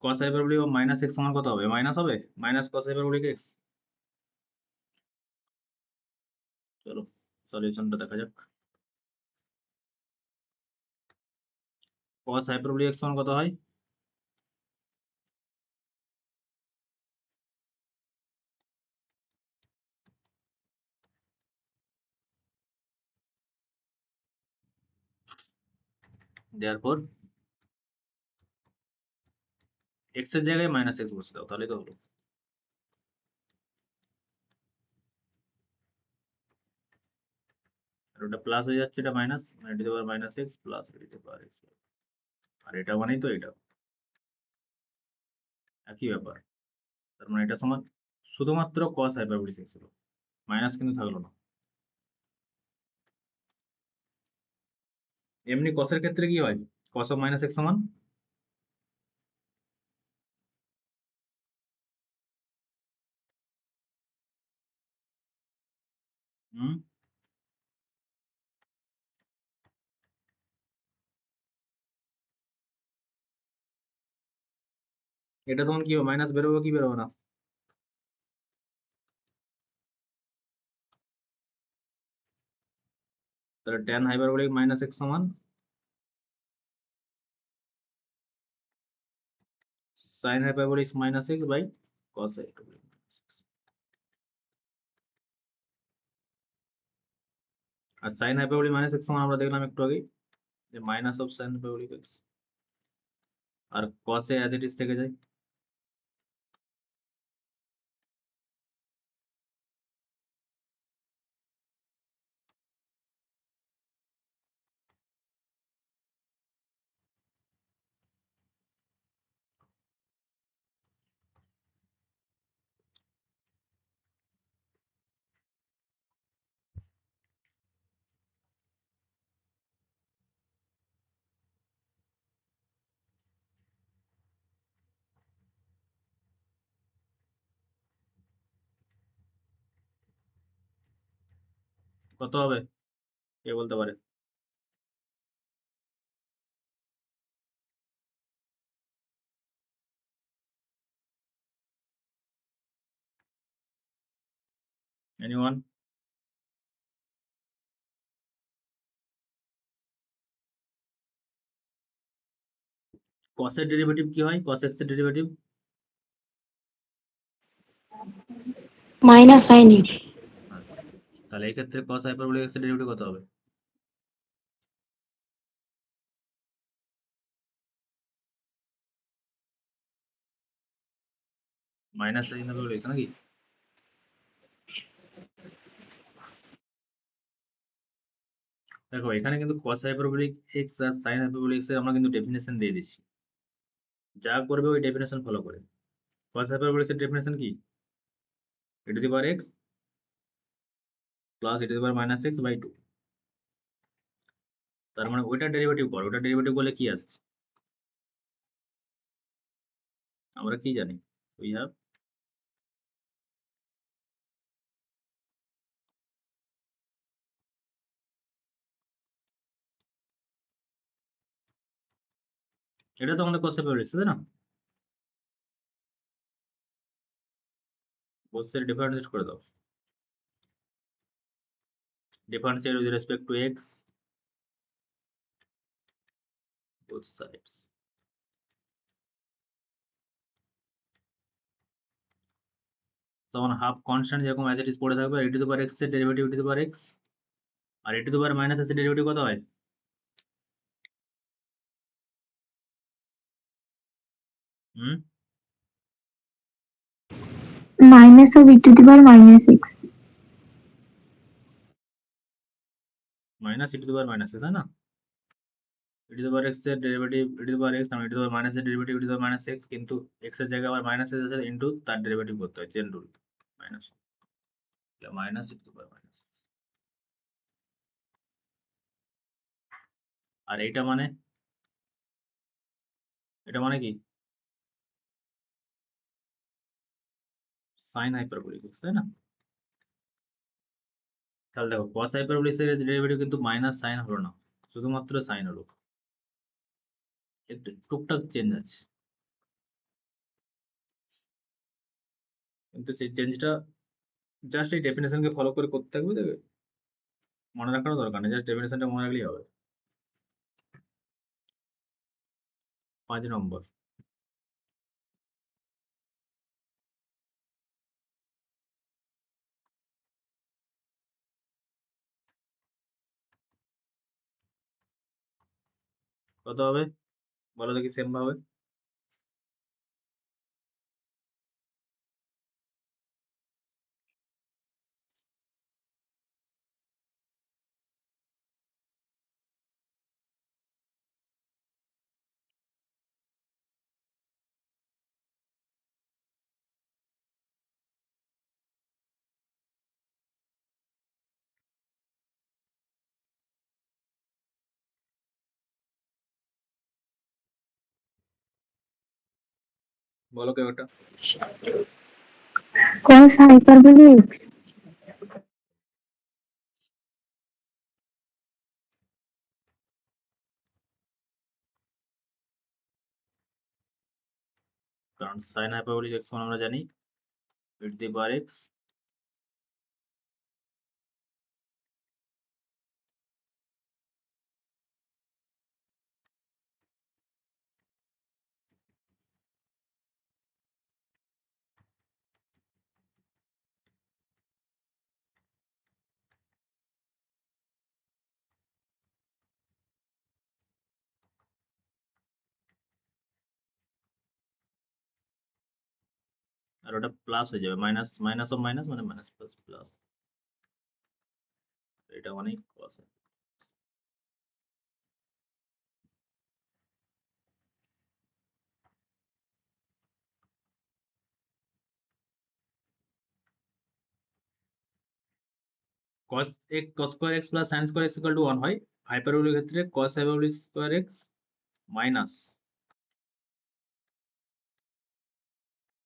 [SPEAKER 1] cos hyperbolic of minus X সমান কত হবে? মাইনাস হবে, মাইনাস cos হাইপারবোলিক এক্স। চলো সলিউশনটা দেখা যাক। cos হাইপারবোলিক এক্স সমান কত হয়? therefore এক্স এর জায়গায় মাইনাস এক্স বসে দাও, তাহলে তো হলো। আর ওটা প্লাস হয়ে যাচ্ছে, এটা মাইনাস, মানে e to the power minus x plus e to the power x. আর এটা মানেই তো এটা একই ব্যাপার। তার মানে এটা সমান শুধুমাত্র cos হাইপারবোলিক এক্স হলো, মাইনাস কিন্তু থাকলো না। এমনি cos এর ক্ষেত্রে কি হয়? cos অফ মাইনাস এক্স সমান, হুম, এটা সমান কি হবে? মাইনাস বেরোবে কি বেরোবে না? তাহলে tan হাইপারবোলিক মাইনাস এক্স সমান sin hyperbolic minus x by cos hyperbolic minus X. আর sin হাইপারবোলিক মাইনাস এক্স সমান আমরা দেখলাম একটু আগেই যে minus of sin hyperbolic X, আর cos এ অ্যাজ ইট ইজ থেকে যায়। কত হবে কে বলতে পারে? এনিওয়ান? cos এর ডেরিভেটিভ কি হয়? cos x এর ডেরিভেটিভ
[SPEAKER 2] মাইনাস সাইন এক্স।
[SPEAKER 1] তাহলে এই ক্ষেত্রে cos হাইপারবোলিক এক্স এর ডেরিভেটিভ কত হবে? মাইনাস সাইন হাইপারবোলিক নাকি? দেখো এখানে কিন্তু cos হাইপারবোলিক এক্স আর sin হাইপারবোলিক এক্স এর আমরা কিন্তু ডেফিনেশন দিয়ে দিচ্ছি, যা করবে ওই ডেফিনেশন ফলো করে। cos হাইপারবোলিক এক্স এর ডেফিনেশন কি? e to the power X plus e to the power minus x by two. তার মানে ওইটার ডেরিভেটিভ কর, ওটার ডেরিভেটিভ করলে কি আসছে? আমরা কি জানি? উই হ্যাভ এটা তো আমাদের কষ্ট পেয়ে তাই না? বোথ সাইড ডিফারেন্সিয়েট করে দাও। Differentiate with respect to X both sides. তখন হাফ কনস্ট্যান্ট যেরকম অ্যাজ ইট ইজ পড়ে থাকবে, e to the power x এর derivative e to the power x, আর e to the power minus s এর derivative কত হয়? Hmm,
[SPEAKER 2] minus of e to the power minus x.
[SPEAKER 1] Minus e to the power minus s, তাই না? e to the power x এর derivative e to the power x, না e to the power minus এর derivative e to the power minus x, কিন্তু x এর জায়গায় আবার minus s আছে ইনটু তার ডেরিভেটিভ করতে হয়, chain rule. Minus minus e to the power minus, আর এইটা মানে, এটা মানে কি? সাইন হাইপারবোলিক x, তাই না? তাহলে দেখো cos হাইপারবোলিক এর ডেরিভেটিভ কিন্তু মাইনাস সাইন হলো না, শুধুমাত্র সাইন হলো, একটু টুকটাক চেঞ্জ আছে, কিন্তু সেই চেঞ্জটা জাস্ট এই ডেফিনেশনকে ফলো করে করতে থাকবে, দেখবে মনে রাখারও দরকার নেই, জাস্ট ডেফিনেশনটা মনে রাখলেই হবে। 5 নম্বর, কত হবে বলো দেখি সেম ভাবে? বলো কেউ একটা।
[SPEAKER 2] Cos hyperbole x.
[SPEAKER 1] কারণ সাইন হাইপারবোলিক x মানে আমরা জানি e to the power x, আর ওটা প্লাস হয়ে যাবে, মাইনাস মাইনাস অফ মাইনাস মানে মাইনাস প্লাস প্লাস, এটা মানে cos। cos x cos square x plus sin square x equal to 1 হয় হাইপারবোলিক ক্ষেত্রে, cos hyperbolic square x minus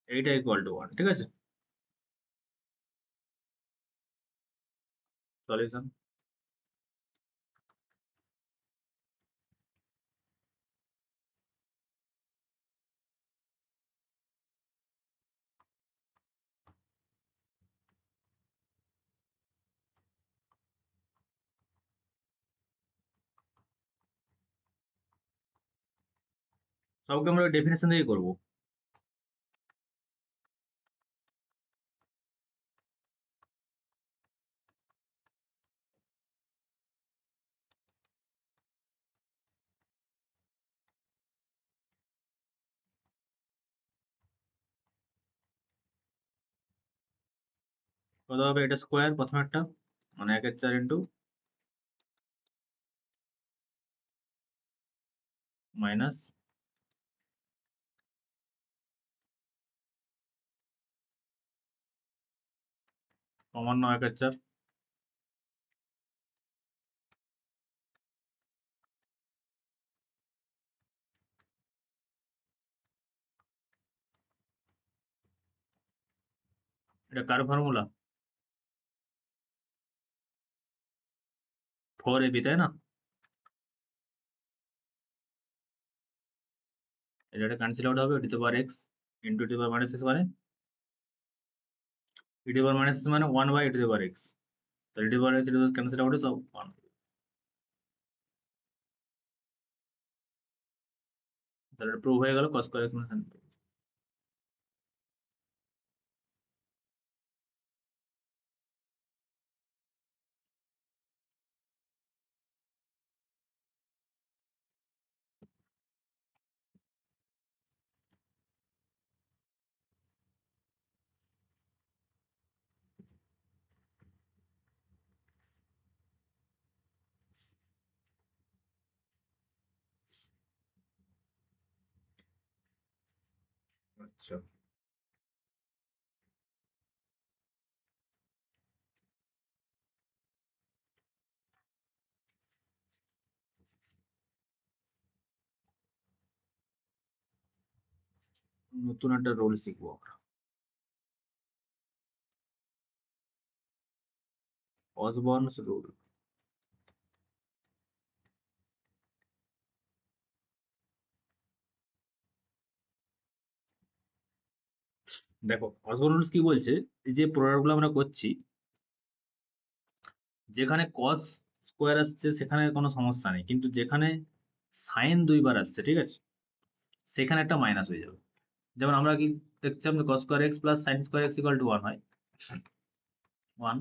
[SPEAKER 1] এইটা equal to 1, ঠিক আছে? সলিউশন, সবকে আমরা ডেফিনেশন দিয়ে করব। কত হবে এটা স্কয়ার প্রথম একটা, মানে 1 এর 4 ইনটু মাইনাস সামান্য 1 এর 4, এটা কার ফর্মুলা? 4ab, তাই না? এটা ক্যান্সেল আউট হবে, e to the power x into e to the power minus x মানে e to the power minus x মানে 1 by e to the power x, তাহলে e to the power x এটা cancel out সব 1। তাহলে prove হয়ে গেল cos square x minus sin square x। আচ্ছা, নতুন একটা রোল শিখবো আমরা, অসবর্নস রুল। দেখো অসবর্ন রুলস কি বলছে, এই যে প্রোডাক্ট গুলো আমরা করছি, যেখানে cos স্কোয়ার আসছে সেখানে কোনো সমস্যা নেই, কিন্তু যেখানে সাইন দুইবার আসছে, ঠিক আছে, সেখানে একটা মাইনাস হয়ে যাবে। যেমন আমরা কি দেখছিলাম যে cos square x plus sine square x equal to 1 হয়, 1।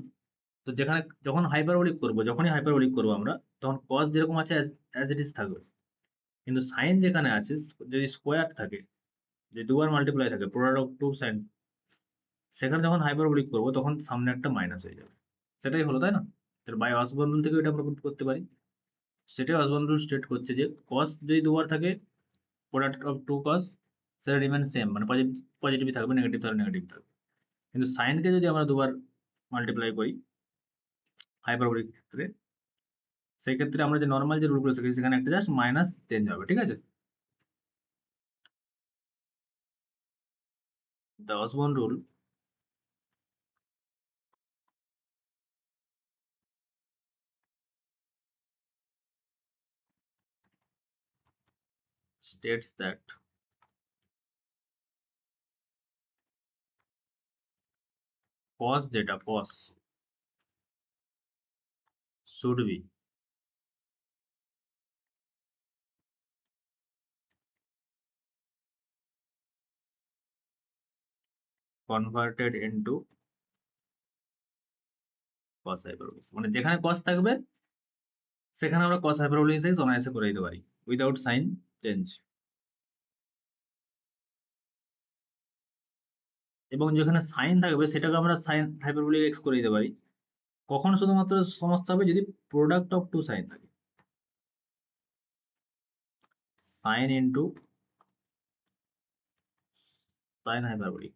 [SPEAKER 1] তো যেখানে যখন হাইপারবোলিক করব, যখনই হাইপারবোলিক করব আমরা, তখন cos যেরকম আছে অ্যাজ ইট ইজ থাকবে, কিন্তু সাইন যেখানে আছে যদি স্কোয়ার থাকে, যদি দুবার মাল্টিপ্লাই থাকে প্রোডাক্ট অফ টু সাইন, সেখানে যখন হাইপারবোলিক করব তখন সামনে একটা মাইনাস হয়ে যাবে। সেটাই হলো, তাই না? তাহলে বাই অসবর্ন রুল থেকে এটা আমরা প্রুভ করতে পারি। সেটাই অসবর্ন রুল স্টেট করছে যে cos যদি দুবার থাকে, প্রোডাক্ট অফ টু cos সেটা রিমেন সেম, মানে পজিটিভই থাকবে, নেগেটিভ থাকলে নেগেটিভ থাকবে। কিন্তু সাইনকে যদি আমরা দুবার মাল্টিপ্লাই করি হাইপারবোলিক ক্ষেত্রে, সেই ক্ষেত্রে আমরা যে নর্মাল যে রুলগুলো শিখেছি সেখানে একটা জাস্ট মাইনাস চেঞ্জ হবে, ঠিক আছে? The Osborne rule states that cos যেটা cos should be converted into cos hyperbolic, মানে যেখানে cos থাকবে সেখানে আমরা cos hyperbolic অনায়াসে করে দিতে পারি উইদাউট সাইন চেঞ্জ, এবং যেখানে সাইন থাকবে সেটাকে আমরা সাইন হাইপারবোলিক এক্স করে দিতে পারি। কখন শুধুমাত্র সমস্যা হবে যদি প্রোডাক্ট অফ টু সাইন থাকে, sine into sine hyperbolic,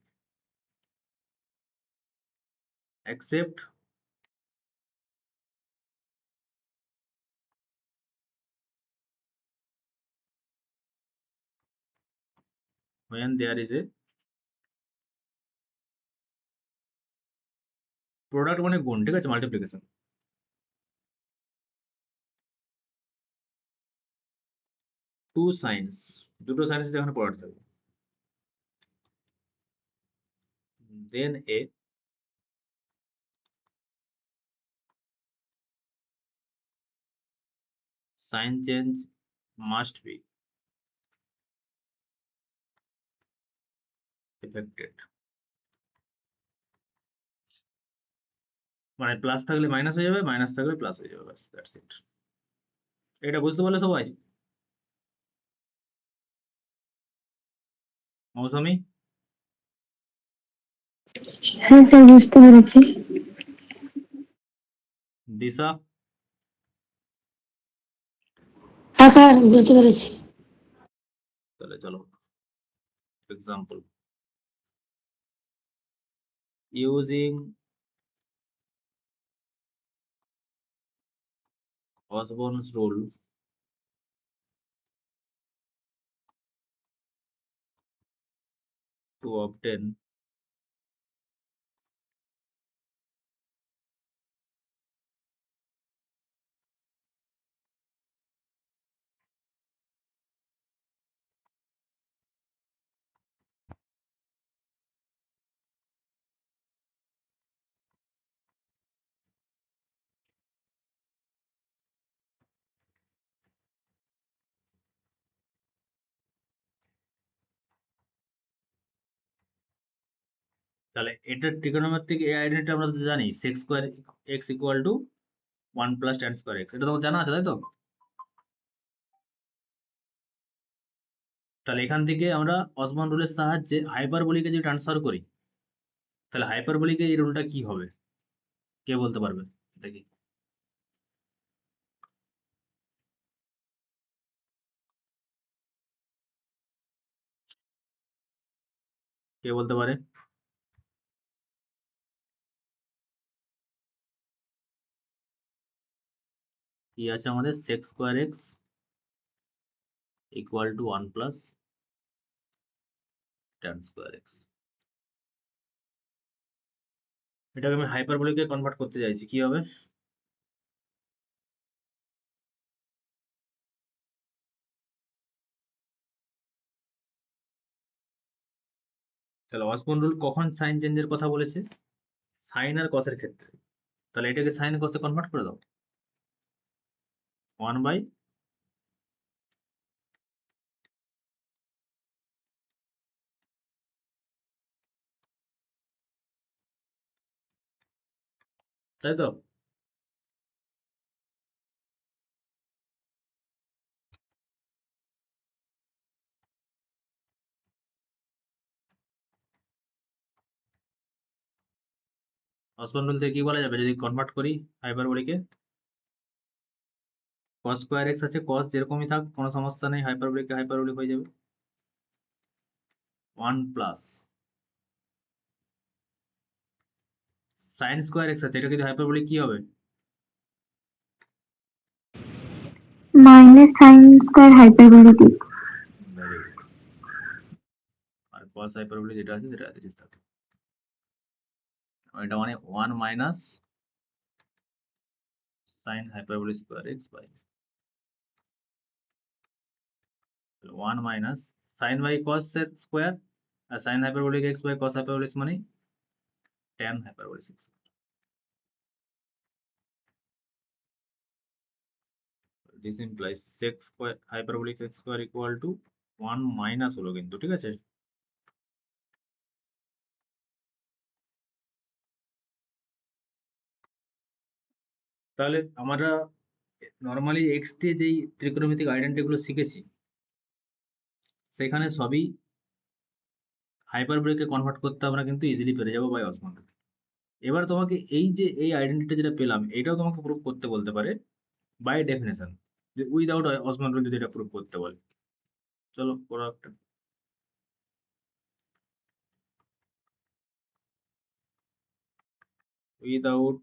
[SPEAKER 1] except when there is a product মানে গুণ, ঠিক আছে, মাল্টিপ্লিকেশন, টু সাইন্স, দুটো সাইন্স যেখানে প্রোডাক্ট থাকবে, then a sign change must be affected. মানে প্লাস থাকলে মাইনাস হয়ে যাবে, মাইনাস থাকলে প্লাস হয়ে যাবে, ব্যাস দ্যাটস ইট। এটা বুঝতে পারলে সবাই? মৌসুমি,
[SPEAKER 2] হ্যাঁ স্যার, বুঝতে পেরেছি।
[SPEAKER 1] দিশা,
[SPEAKER 2] হ্যাঁ স্যার, বুঝতে পেরেছি।
[SPEAKER 1] তাহলে চলো example, using Osborne's rule to obtain তাহলে এটার ট্রিগোনোমেট্রিক এই আইডেন্টিটি আমরা তো জানি sec square x equal to 1 plus tan square x, এটা তো জানা আছে, তাই তো? তাহলে এখান থেকে আমরা অসমান রুলের সাহায্যে হাইপারবোলিকে যদি ট্রান্সফার করি, তাহলে হাইপারবোলিকে এই রুলটা কি হবে, কে বলতে পারবে? দেখি, কে বলতে পারে? কি আছে আমাদের? sec square x equal to 1 plus tan square x। এটাকে আমি হাইপারবোলিকে কনভার্ট করতে চাইছি, কি হবে? তাহলে অসবর্ন রুল কখন সাইন চেঞ্জের কথা বলেছে? সাইন আর কসের ক্ষেত্রে। তাহলে এটাকে সাইন কসে কনভার্ট করে দাও, 1 বাই, তাই তো? অসবর্ন রুল থেকে কি বলা যাবে যদি কনভার্ট করি হাইপারবোলিকে? cos স্কয়ার x আছে, cos যেরকমই থাক কোনো সমস্যা নেই, হাইপারবোলিক হাইপারবোলিক হয়ে যাবে। 1 প্লাস sin স্কয়ার x আছে, এটা যদি হাইপারবোলিক কি হবে?
[SPEAKER 2] Minus sine square hyperbolic x।
[SPEAKER 1] Very good. আর cos হাইপারবোলিক যেটা আছে সেটা অ্যাজ থাকে, এটা মানে 1 minus sin hyperbolic square x by 1 minus sin by cos এর স্কয়ার, আর sin hyperbolic x by cos hyperbolic মানে tan hyperbolic x। This implies sec square hyperbolic x square equal to 1 minus হলো কিন্তু, ঠিক আছে? তাহলে আমরা নর্মালি এক্স দিয়ে যেই ত্রিকোণমিতিক আইডেন্টি গুলো শিখেছি সেখানে সবই হাইপারবোলিকে কনভার্ট করতে আমরা কিন্তু ইজিলি পেরে যাবো বাই অসমান রুল। এবার তোমাকে এই যে এই আইডেন্টিটা যেটা পেলাম এটাও তোমাকে প্রুভ করতে বলতে পারে বাই ডেফিনেশন, যে উইদাউট অসমান রুল যদি এটা প্রুভ করতে বলে। চলো করো একটা। উইদাউট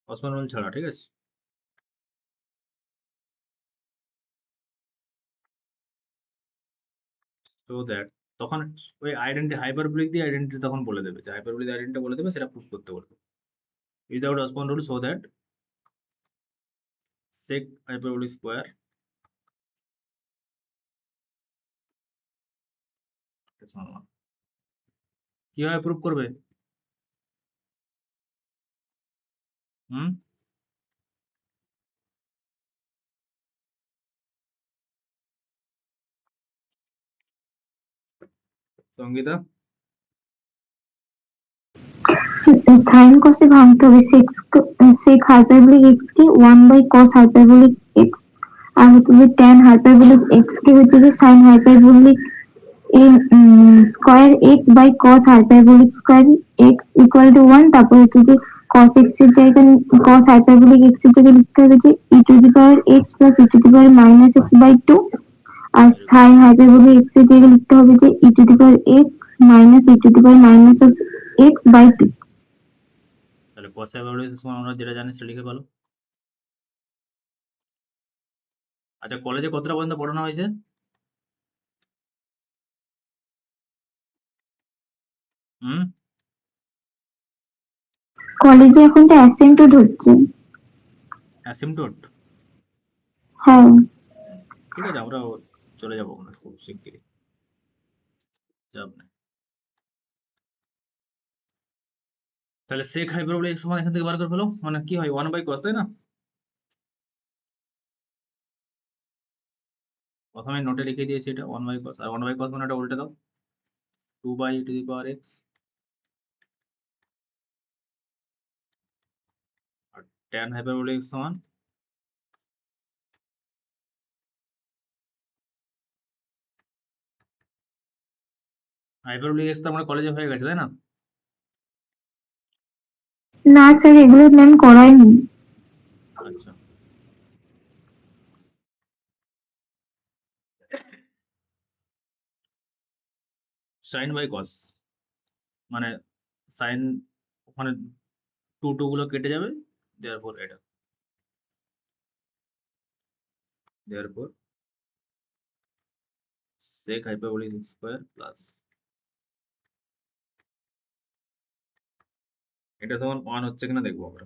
[SPEAKER 1] অসমান রুল ছাড়া, ঠিক আছে? সো দ্যাট তখন ওই আইডেন্টি হাইপারবোলিক দিয়ে আইডেন্টি তখন বলে দেবে, যে হাইপারবোলিক আইডেন্টি বলে দেবে, সেটা প্রুভ করতে বলবে without Osborn rule, so that sec hyperbolic square is 1। কিভাবে প্রুভ করবে? হুম, সঙ্গীতা?
[SPEAKER 2] साइन को से भागते হবে sec हाइपरबोलिक x के 1 बाय cos हाइपरबोलिक x আর হচ্ছে যে tan हाइपरबोलिक x কে হচ্ছে যে sin hyperbolic square x by cos hyperbolic square x equal to 1। তারপর হচ্ছে যে cos x এর জায়গায় cos हाइपरबोलिक x এর জায়গায় লিখতে হবে যে e to the power x plus e to the power minus x by 2। আর sin हाइपरबोलिक x এর জায়গায় লিখতে হবে যে e to the power x minus e to the power minus of x by 2।
[SPEAKER 1] তাহলে cos hyperbolic সমান আমরা যেটা জানি সেটা লিখে ফেলো। আচ্ছা, কলেজে কতটা পর্যন্ত পড়ানো হয়েছে? হুম,
[SPEAKER 2] কলেজে এখন তো অ্যাসেম্পটড হচ্ছে।
[SPEAKER 1] অ্যাসিমটোট?
[SPEAKER 2] হ্যাঁ,
[SPEAKER 1] ঠিক আছে, আমরা চলে যাবো ওখানে খুব শিগগিরই, চাপ নেই। তাহলে sec hyperbolic x সমান এখান থেকে বার করে ফেলো, মানে কি হয় 1 বাই cos, তাই না? প্রথমে নোটে লিখে দিয়েছি এটা 1 বাই cos, আর 1 বাই cos মানে এটা উল্টে দাও, 2/e⁻x আর tan hyperbolic x সমান hyperbolic x তো আমরা কলেজে হয়ে গেছে তাই না?
[SPEAKER 2] না স্যার, এগুলো ম্যাম করায়নি।
[SPEAKER 1] আচ্ছা, sin বাই cos মানে sin ওখানে 2 গুলো কেটে যাবে, therefore এটা therefore sec hyperbolic square plus এটা সমান 1 হচ্ছে কিনা দেখবো আমরা।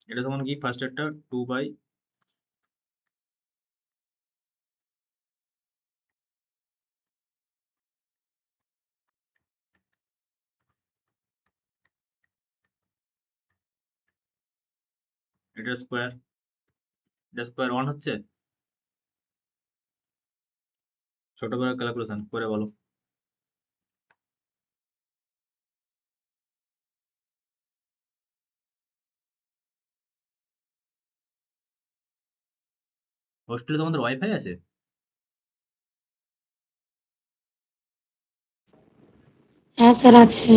[SPEAKER 1] এটা সমান কি, ফার্স্ট একটা 2 বাই এটা স্কয়ার, এটা স্কয়ার 1 হচ্ছে। ছোট করে ক্যালকুলেশন করে বলো। হোস্টেলে তোমাদের ওয়াইফাই আছে?
[SPEAKER 3] হ্যাঁ স্যার আছে।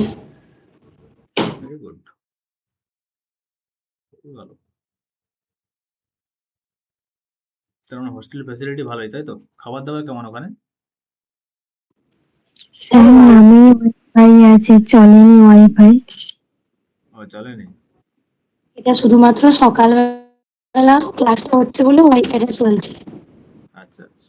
[SPEAKER 1] ভেরি গুড, খুবই ভালো। তার মানে হোস্টেল ফ্যাসিলিটি ভালোই, তাই তো? খাবার দাবার কেমন ওখানে?
[SPEAKER 2] স্যার নামে ওয়াইফাই আছে, চলেনি ওয়াইফাই।
[SPEAKER 1] ও চলেনি।
[SPEAKER 3] এটা শুধুমাত্র সকালবেলা ক্লাসটা হচ্ছে বলে ওয়াইফাইটা চলছে।
[SPEAKER 1] আচ্ছা আচ্ছা।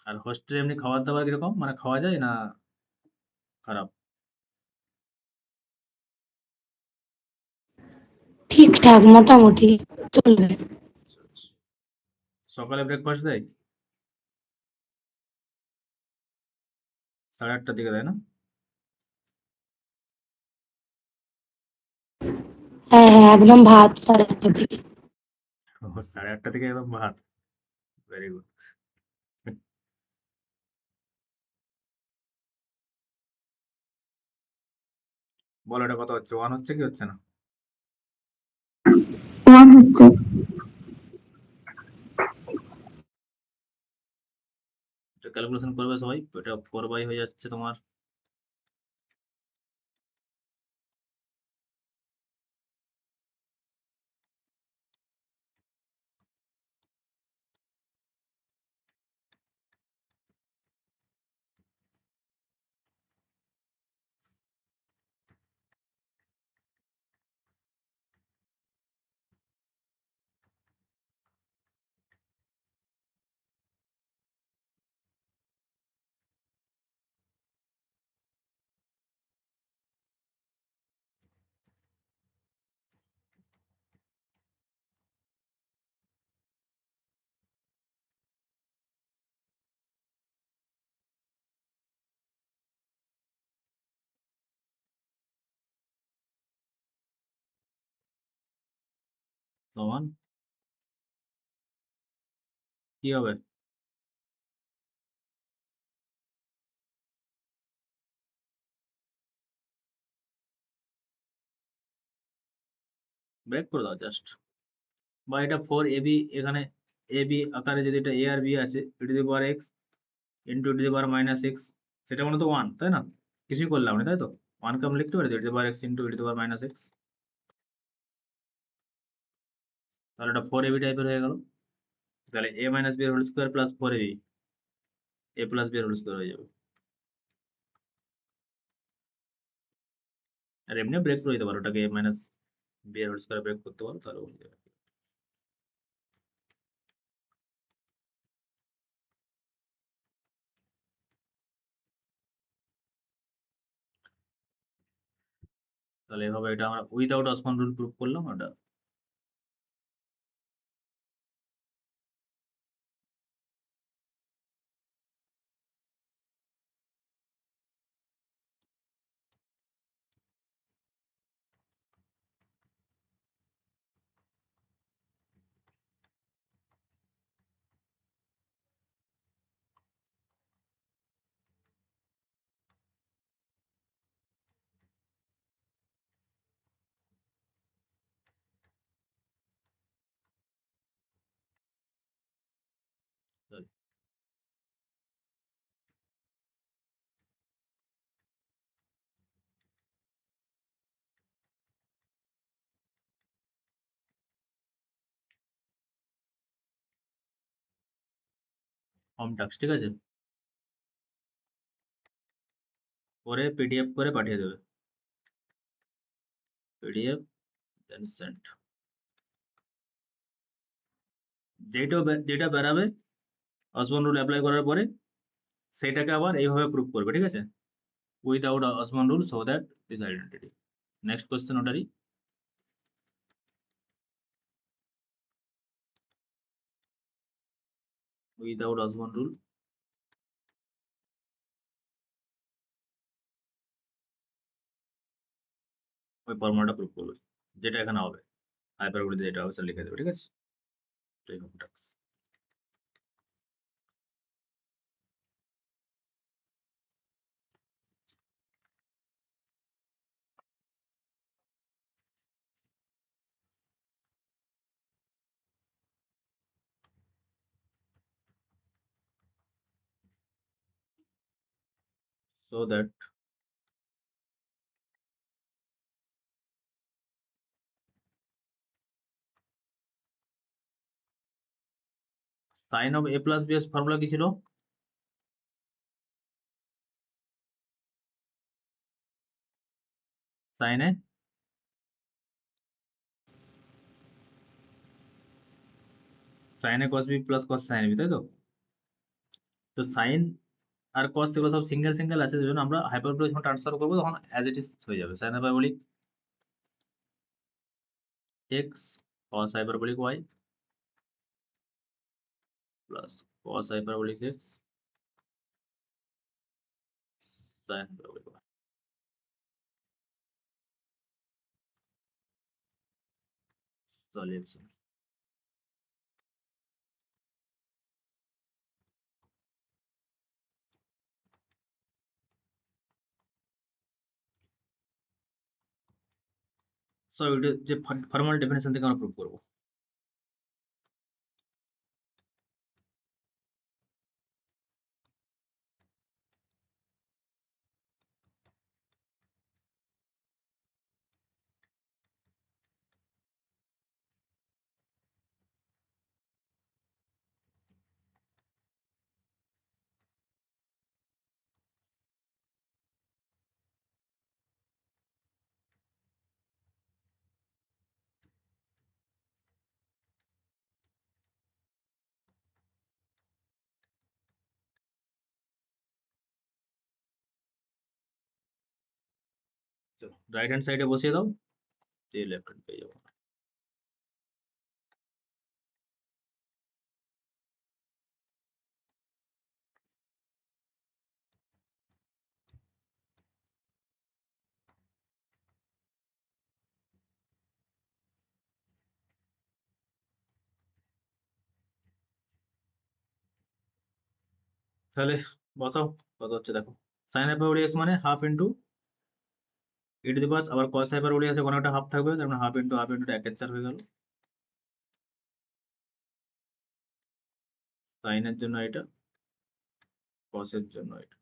[SPEAKER 1] আর হোস্টেলে এমনি খাবার দাবার কিরকম, মানে খাওয়া যায় না খারাপ?
[SPEAKER 3] ঠিকঠাক মোটামুটি চলবে।
[SPEAKER 1] আচ্ছা আচ্ছা। সকালে ব্রেকফাস্ট দেয় 8:30 দিকে, তাই না?
[SPEAKER 3] হ্যাঁ হ্যাঁ একদম ভাত 8:30 থেকে।
[SPEAKER 1] 8:30 থেকে একদম ভাত, ভেরি গুড। বলো এটা কত হচ্ছে, 1 হচ্ছে কি হচ্ছে না?
[SPEAKER 2] 1 হচ্ছে।
[SPEAKER 1] এটা ক্যালকুলেশন করবে সবাই, এটা 4 বাই হয়ে যাচ্ছে তোমার সমান কি হবে? ব্রেক করে দাও জাস্ট, বা এটা 4ab, এখানে ab আকারে যদি এটা a আর b আছে, e⁻x ইন্টু e⁻−x, সেটা মানে তো 1, তাই না? কিছুই করলাম না, তাই তো? 1 কে আমরা লিখতে পারি e⁻x ইন্টু e⁻−x, তাহলে এটা 4ab টাইপের হয়ে গেল। তাহলে a minus b whole square plus 4ab, a plus b whole square হয়ে যাবে। আর এমনি ব্রেক করে দিতে পারো ওটাকে, a minus b whole square break করতে পারো, তাহলে হয়ে যাবে। তাহলে এভাবে এটা আমরা উইদাউট অসমান রুল প্রুফ করলাম। ওটা হোম টাস্ক, ঠিক আছে, পরে পিডিএফ করে পাঠিয়ে দেবে, পিডিএফ দেন সেন্ড। যেটা বেরাবে অসবর্ন রুল অ্যাপ্লাই করার পরে সেটাকে আবার এইভাবে প্রুভ করবে, ঠিক আছে, without Osborn rule so that this identity. Next question ওটারই, উইদাউট অসবর্ন রুল ওই ফর্মুলাটা প্রুভ করবে, যেটা এখানে হবে হাইপারবোলিতে যেটা হবে সেটা লিখে দেবে, ঠিক আছে। তো এই হোমটা so that sin of a plus b এর ফর্মুলা কি ছিল? sin a cos b plus cos sin b, তাই তো? তো sin আর cos এগুলো সব সিঙ্গেল সিঙ্গেল আছে, সেই জন্য আমরা হাইপারবোলিক যখন ট্রান্সফার করবো তখন অ্যাজ ইট ইজ হয়ে যাবে sin hyperbolic x cos hyperbolic y plus cos hyperbolic x sin hyperbolic y। Solution. So এটা যে ফর্মাল ডেফিনেশন থেকে আমরা প্রুভ করবো। চলো রাইট হ্যান্ড সাইডে বসিয়ে দাও, দিয়ে লেফট হ্যান্ড পেয়ে যাবো। তাহলে বসাও কত হচ্ছে দেখো। sin হাইপারবোলিক x মানে half into e to the power, আবার cos হাইপারবোলিক আছে কোনো একটা হাফ থাকবে, তার মানে হাফ ইন্টু 1/4 হয়ে গেল। sin এর জন্য এটা, cos এর জন্য এটা।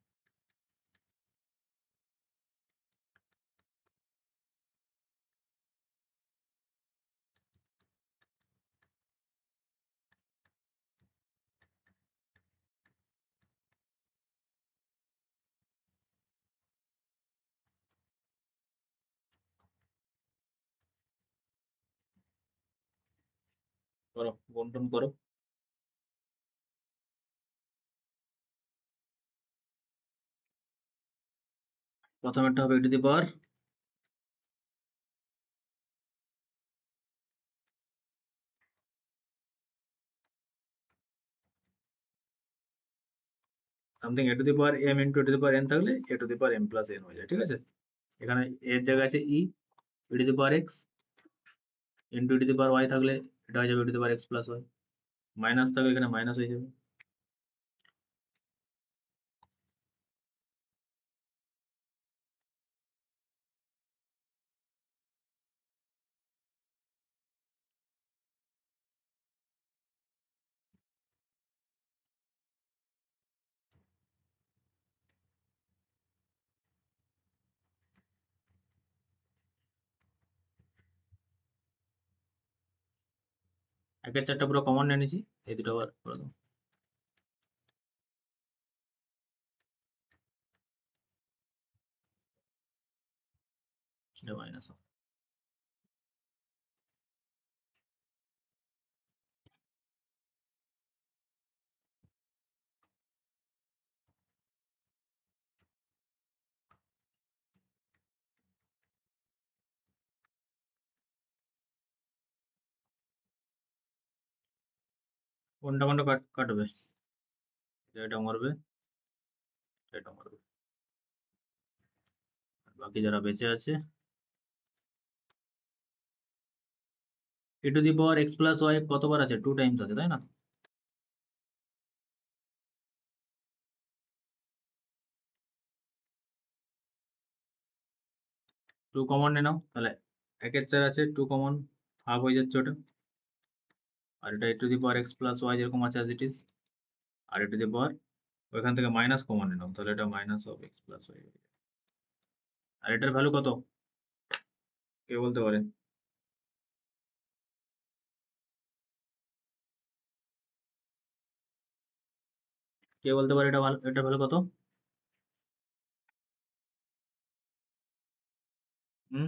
[SPEAKER 1] করো বন্টন করো। প্রথমেরটা হবে e to the power something e to the power m into e to the power n থাকলে e to the power m plus n হয়ে যায়, ঠিক আছে। এখানে এর জায়গায় আছে e to the power x into e to the power y থাকলে এটা হয়ে যাবে e to the power x plus y, minus থাকলে এখানে মাইনাস হয়ে যাবে। একের চারটা পুরো কমন নিয়ে নিছি, এই দুটো আবার করে দাও। এটা মাইনাস কোনটা কোনটা কাটবে, এটা মরবে, এটা মরবে, বাকি যারা বেঁচে আছে e to the power x plus y কতবার আছে, 2 টাইমস আছে, তাই না? টু কমন নিয়ে নাও, তাহলে 1/4 আছে, 2 কমন, হাফ হয়ে যাচ্ছে ওটা। আর এটা e to the power x plus y যেরকম আছে অ্যাজ ইট ইজ, আর e টু দি পাওয়ার ওইখান থেকে মাইনাস কমন নিয়ে নাও, তাহলে এটা minus of x plus y. আর এটার ভ্যালু কত কে বলতে পারে? কে বলতে পারে এটা এটা ভ্যালু কত? হুম,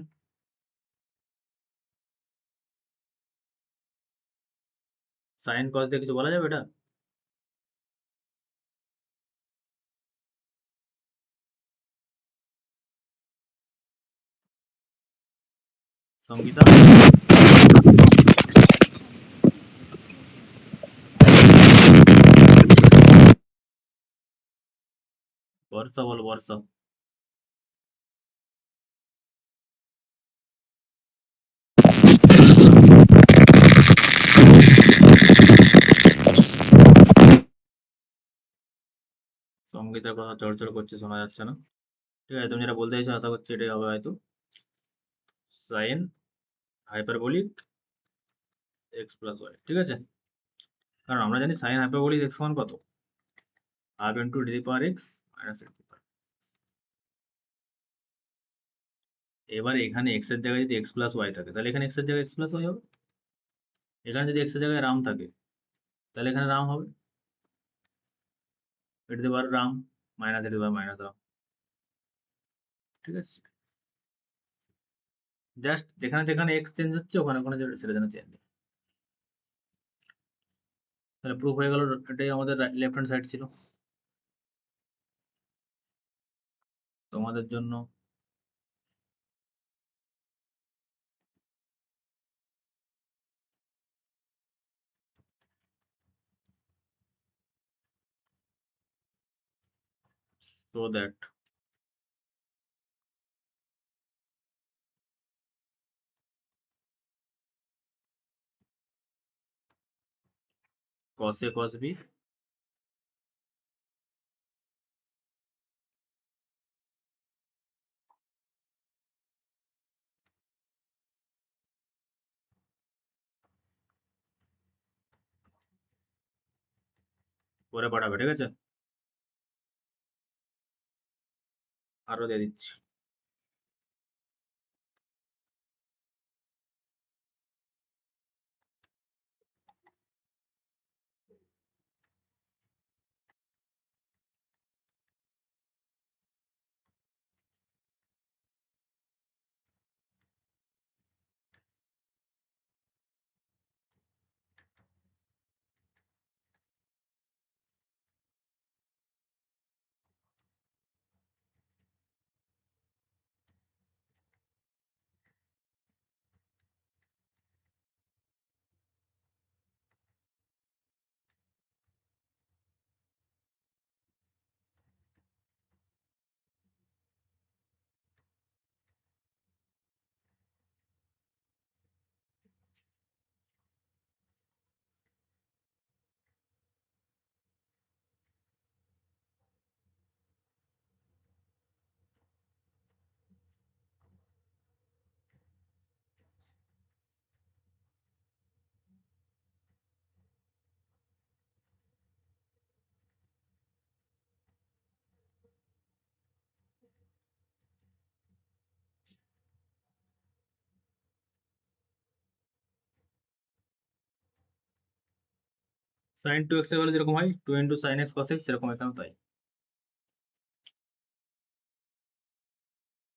[SPEAKER 1] সাইন কস দিয়ে কিছু বলা যাবে এটা? সঙ্গীতা, বর্ষা বলো, বর্ষা। সঙ্গীতার কথা চড়চড় করছে, শোনা যাচ্ছে না। ঠিক আছে, তুমি যেটা বলতে চাইছো আশা করছি এটাই হবে হয়তো, sine hyperbolic x plus y, ঠিক আছে? কারণ আমরা জানি সাইন হাইপারবোলিক এক্স সমান কত, হাফ ইন্টু ডি পাওয়ার এক্স মাইনাস এক্স। এবার এখানে এক্স এর জায়গায় যদি এক্স প্লাস ওয়াই থাকে, তাহলে এখানে এক্স এর জায়গায় এক্স প্লাস ওয়াই হবে। এখানে যদি এক্স এর জায়গায় রাম থাকে, তাহলে এখানে রাম হবে, এ টু দি পাওয়ার রাম minus e to the power minus রাম, ঠিক আছে? জাস্ট যেখানে যেখানে এক্স চেঞ্জ হচ্ছে ওখানে ওখানে সেটা যেন চেঞ্জ হয়। তাহলে প্রুফ হয়ে গেল, এটাই আমাদের লেফট হ্যান্ড সাইড ছিল তোমাদের জন্য। So that cos a cos b করে পাঠাবে, ঠিক আছে? আরো দিয়ে দিচ্ছি। sin 2x এর ভ্যালু যেরকম হয় 2 into sin x cos x, সেরকম এখানেও তাই।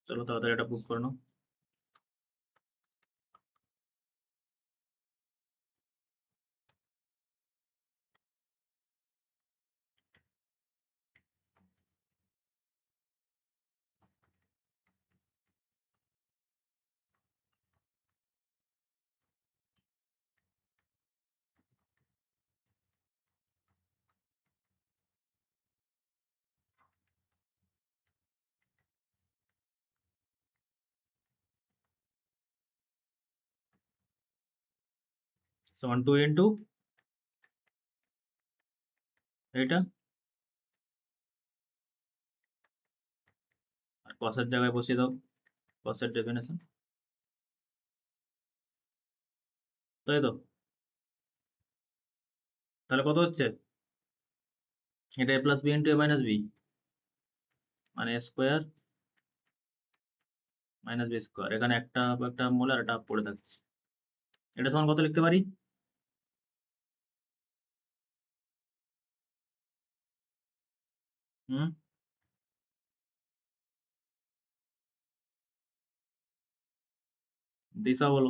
[SPEAKER 1] চলো তাড়াতাড়ি এটা প্রুফ করে নাও। সমান 2 ইন্টু এটা, আর কসের জায়গায় বসিয়ে দাও কসের ডেফিনেশন, তাই তো? তাহলে কত হচ্ছে? এটা a plus b into a minus b, মানে a square minus b square. এখানে একটা একটা মূল আর একটা পড়ে থাকছে। এটা সমান কত লিখতে পারি? হুম, দিশা বলো,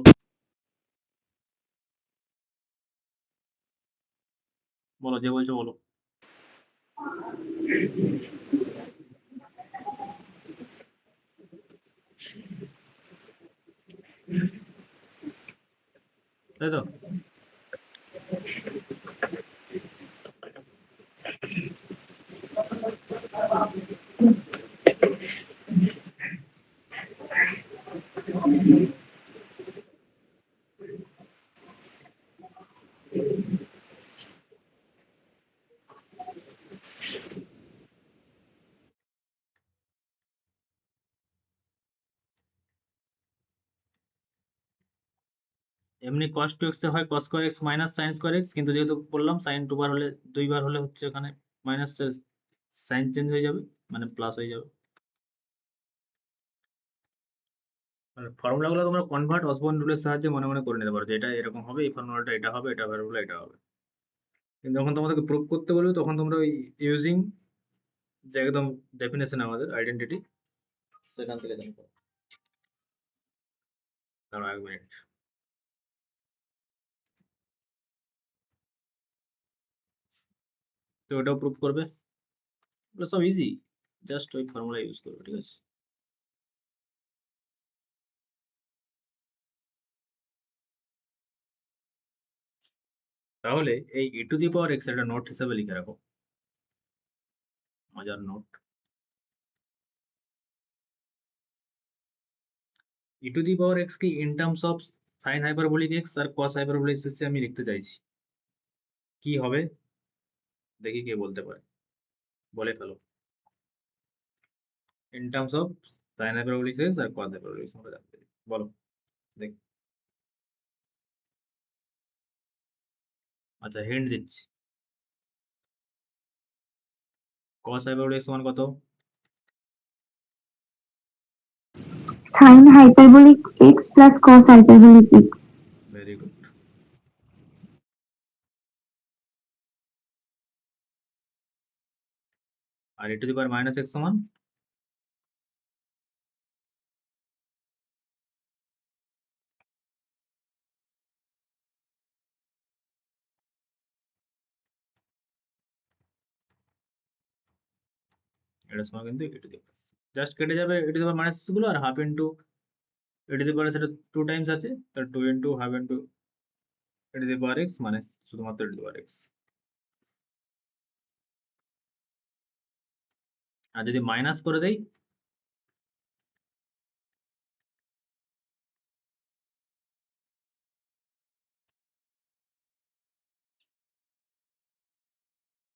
[SPEAKER 1] বলো যে বলছো বলো। তাই তো? এমনি cos 2x এ হয় cos square x minus sin square x, কিন্তু যেহেতু বললাম sin 2 বার হলে 2 বার হলে হচ্ছে এখানে মাইনাস সাইন চেঞ্জ হয়ে যাবে, মানে প্লাস হয়ে যাবে। আর ফর্মুলাগুলো তোমরা কনভার্ট অসবর্ন রুলের সাহায্যে মনে মনে করে নিতে পারো যে এটা এরকম হবে, এই ফর্মুলাটা এটা হবে, এটা ফর্মুলা এটা হবে। কিন্তু যখন তোমাদেরকে প্রুভ করতে বলবে তখন তোমরা ওই ইউজিং যে একদম ডেফিনেশন আমাদের আইডেন্টিটি, সেখান থেকে জানতে পারো। দাঁড়াও 1 মিনিট। তো ওটাও প্রুভ করবে, ওগুলো সব ইজি, জাস্ট ওই ফর্মুলা ইউজ করবে, ঠিক আছে? তাহলে এই e to the power x একটা নোট হিসেবে লিখে রাখো, মজার note. e to the power x কি in terms of sine hyperbolic x আর cos হাইপারবোলিক x এ আমি লিখতে চাইছি, কি হবে দেখি কে বলতে পারে, বলে ফেলো। In terms of sine hyperbolic x আর cos হাইপারবোলিক x আমরা জানতে চাই, বলো দেখি। আচ্ছা হিন্ট দিচ্ছি, cos হাইপারবোলিক x সমান কত?
[SPEAKER 2] sin hyperbolic x plus cos hyperbolic x.
[SPEAKER 1] Very good. আর e to the power minus x সমান? এটা সমান কিন্তু e to the power, just কেটে যাবে e to the power minus গুলো, আর half into e to the power সেটা 2 টাইমস আছে, তার 2 into half into e to the power x, মানে শুধুমাত্র e to the power x। আর যদি মাইনাস করে দেই,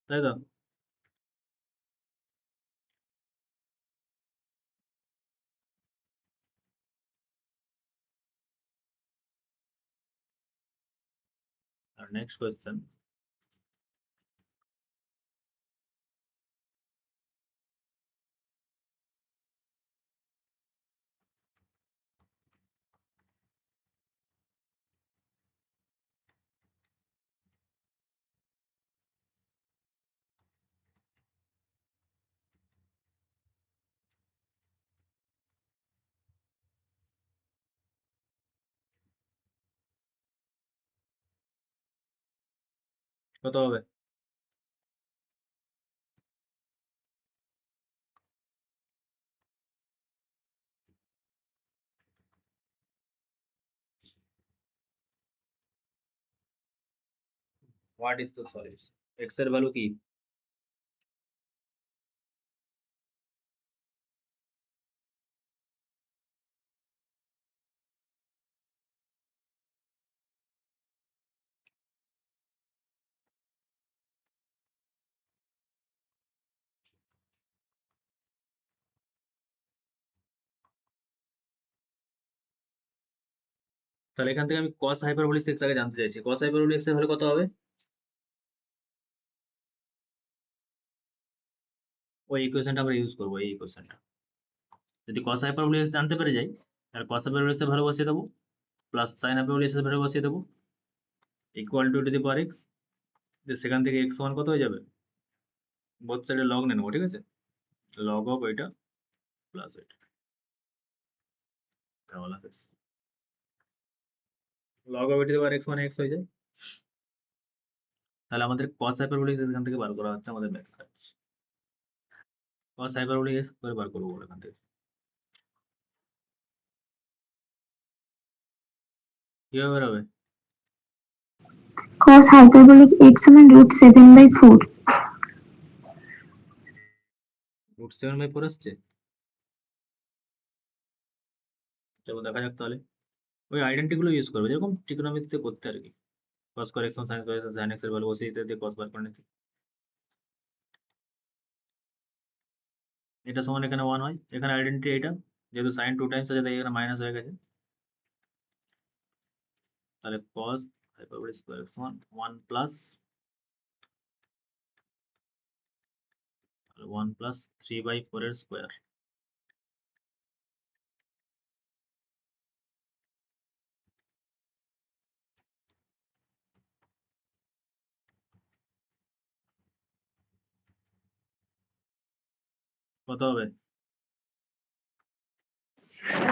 [SPEAKER 1] তাই তো? আর নেক্সট কোয়েশ্চেন, কত হবে? What is the solution? x এর ভ্যালু কি? তাহলে এখান থেকে আমি cos হাইপারবোলিক x আগে জানতে চাইছি। cos হাইপারবোলিক x এর ভ্যালু কত হবে? ওই ইকুয়েশনটা আমরা ইউজ করবো, এই ইকুয়েশনটা। যদি cos হাইপারবোলিক x জানতে পেরে যাই, তাহলে cos হাইপারবোলিক x এর ভ্যালু বসিয়ে দেবো, প্লাস sin হাইপারবোলিক x এর ভ্যালু বসিয়ে দেবো, equal to the power x। সেখান থেকে x সমান কত হয়ে যাবে? বোথ সাইডে লগ নিয়ে নেবো, ঠিক আছে? লগ অফ এটা প্লাস এটা, তাহলে log of the power x মানে x হয়ে যায়। তাহলে আমাদের cos হাইপারবোলিক এখান থেকে বার করা হচ্ছে, আমাদের ম্যাথ কাজ। cos হাইপারবোলিক x করে বার করবো এখান থেকে। কিভাবে বের হবে?
[SPEAKER 2] cos hyperbolic x সমান √7/4।
[SPEAKER 1] √7/4 আসছে। চলো দেখা যাক তাহলে। ওই আইডেন্টি গুলো ইউজ করবে, যেরকম ট্রিগোনোমেট্রিতে করতে আর কি। cos square x sin square sin x এর ভ্যালু বসিয়ে দিতে দিয়ে cos বার করে নিতে। এটা সমান এখানে 1 হয়, এখানে আইডেন্টি এটা, যেহেতু sin 2 টাইমস আছে তাই এখানে মাইনাস হয়ে গেছে। তাহলে cos হাইপারবোলিক স্কয়ার x সমান 1 প্লাস 3/4 এর স্কয়ার। কত হবে?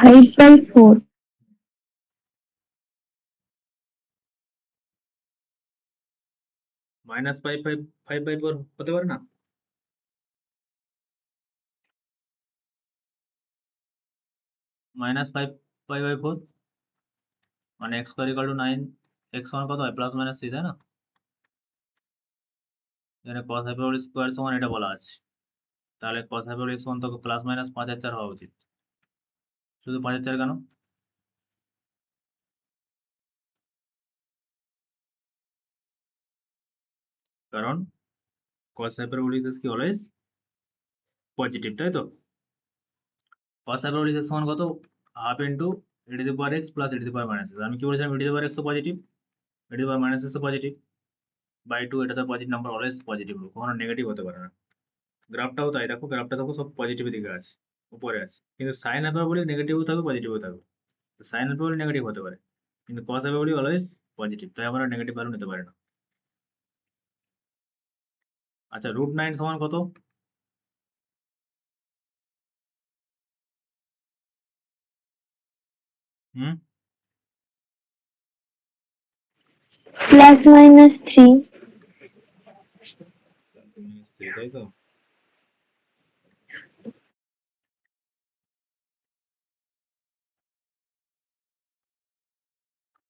[SPEAKER 2] 5/4।
[SPEAKER 1] মাইনাস 5/4 হতে পারে না? -5/4 মানে x square equal to 9, x সমান কত হয়? প্লাস মাইনাস 3, তাই না? এখানে cos হাইপারবোলিক স্কয়ার সমান এটা বলা আছে, তাহলে cos হাইপারবোলিক সমান তো প্লাস মাইনাস 5/4 হওয়া উচিত। শুধু 5/4 কেন? কারণ cos হাইপারবোলিক is কি অলওয়েজ পজিটিভ, তাই তো? cos হাইপারবোলিক x সমান কত? Half into e to the power x plus e to the power minus x। আমি কি বলেছিলাম? e to the power x ও positive, e to the power minus x ও positive, by 2 এটা তো positive number, always positive, কখনো negative হতে পারে না। গ্রাফটাও তাই, দেখো গ্রাফটা দেখো সব পজিটিভের দিকে আছে, উপরে আছে। কিন্তু সাইন হাইপারবোলিক নেগেটিভও থাকবে পজিটিভও থাকবে। সাইন হাইপারবোলিক নেগেটিভ হতে পারে, কিন্তু cos হাইপারবোলিক অলওয়েজ পজিটিভ, তাই আমরা নেগেটিভ ভ্যালু নিতে পারি না। আচ্ছা, √9 সমান কত? হুম,
[SPEAKER 2] +-3।
[SPEAKER 1] তাই তো?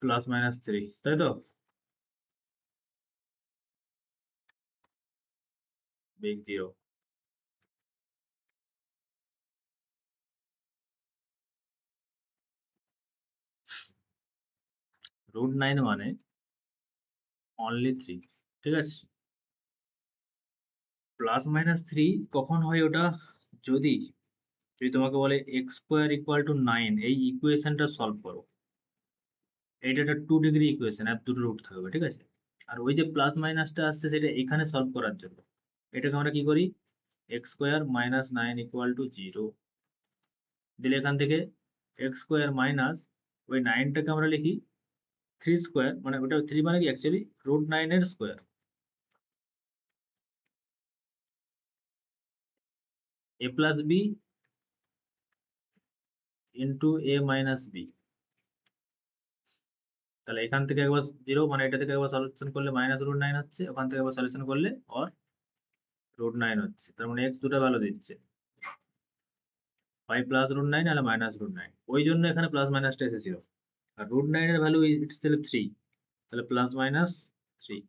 [SPEAKER 1] +-3, তাই তো? বিগ 0। √9 মানে অনলি 3, ঠিক আছে? +-3 কখন হয় ওটা? যদি যদি তোমাকে বলে x স্কয়ার ইকুয়াল টু 9, এই ইকুয়েশনটা সলভ করো। এইটা একটা 2 ডিগ্রি ইকুয়েশন, আর দুটো রুট থাকবে, ঠিক আছে? আর ওই যে প্লাস মাইনাসটা আসছে সেটা এখানে সলভ করার জন্য। এটাকে আমরা কি করি? x square minus 9 equal to 0 দিলে এখান থেকে x স্কয়ার মাইনাস ওই 9টাকে আমরা লিখি 3 স্কয়ার, মানে ওটা 3 মানে কি অ্যাকচুয়ালি √9 এর square, a plus b into a minus b। তাহলে এখান থেকে একবার 0, মানে এটা থেকে একবার সলিউশন করলে -√9 হচ্ছে, ওখান থেকে একবার সলিউশন করলে or √9 হচ্ছে। তার মানে x দুটো ভ্যালু দিচ্ছে, হয় +√9 নাহলে -√9। ওই জন্য এখানে প্লাস মাইনাসটা এসেছিল। আর √9 এর ভ্যালু ইটসেলফ 3, তাহলে +-3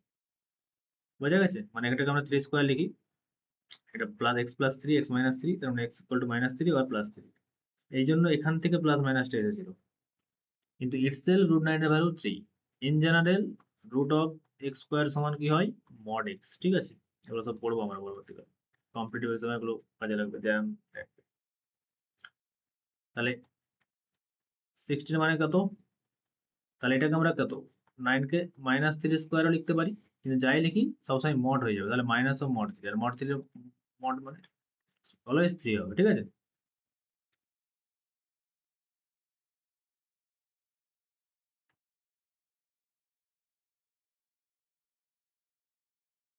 [SPEAKER 1] বোঝা গেছে? মানে এটাকে আমরা 3 স্কয়ার লিখি, এটা plus x plus 3 x minus 3, তার মানে x ইকুয়াল টু -3 আর +3। এই জন্য এখান থেকে প্লাস মাইনাসটা এসেছিল, কিন্তু ইটসেলফ √9 এর value 3। In general root of x square সমান কি হয়? মড x, ঠিক আছে? এগুলো সব পড়বো আমরা পরবর্তীকালে, কম্পিটিটিভ এক্সামে এগুলো কাজে লাগবে। তাহলে 16 মানে কত? তাহলে এটাকে আমরা কত 9 কে -3 স্কোয়ারও লিখতে পারি, কিন্তু যাই লিখি সবসময় মড হয়ে যাবে, তাহলে মাইনাস অফ মড 3, আর মড 3 মড মানে অলওয়েজ 3 হবে, ঠিক আছে।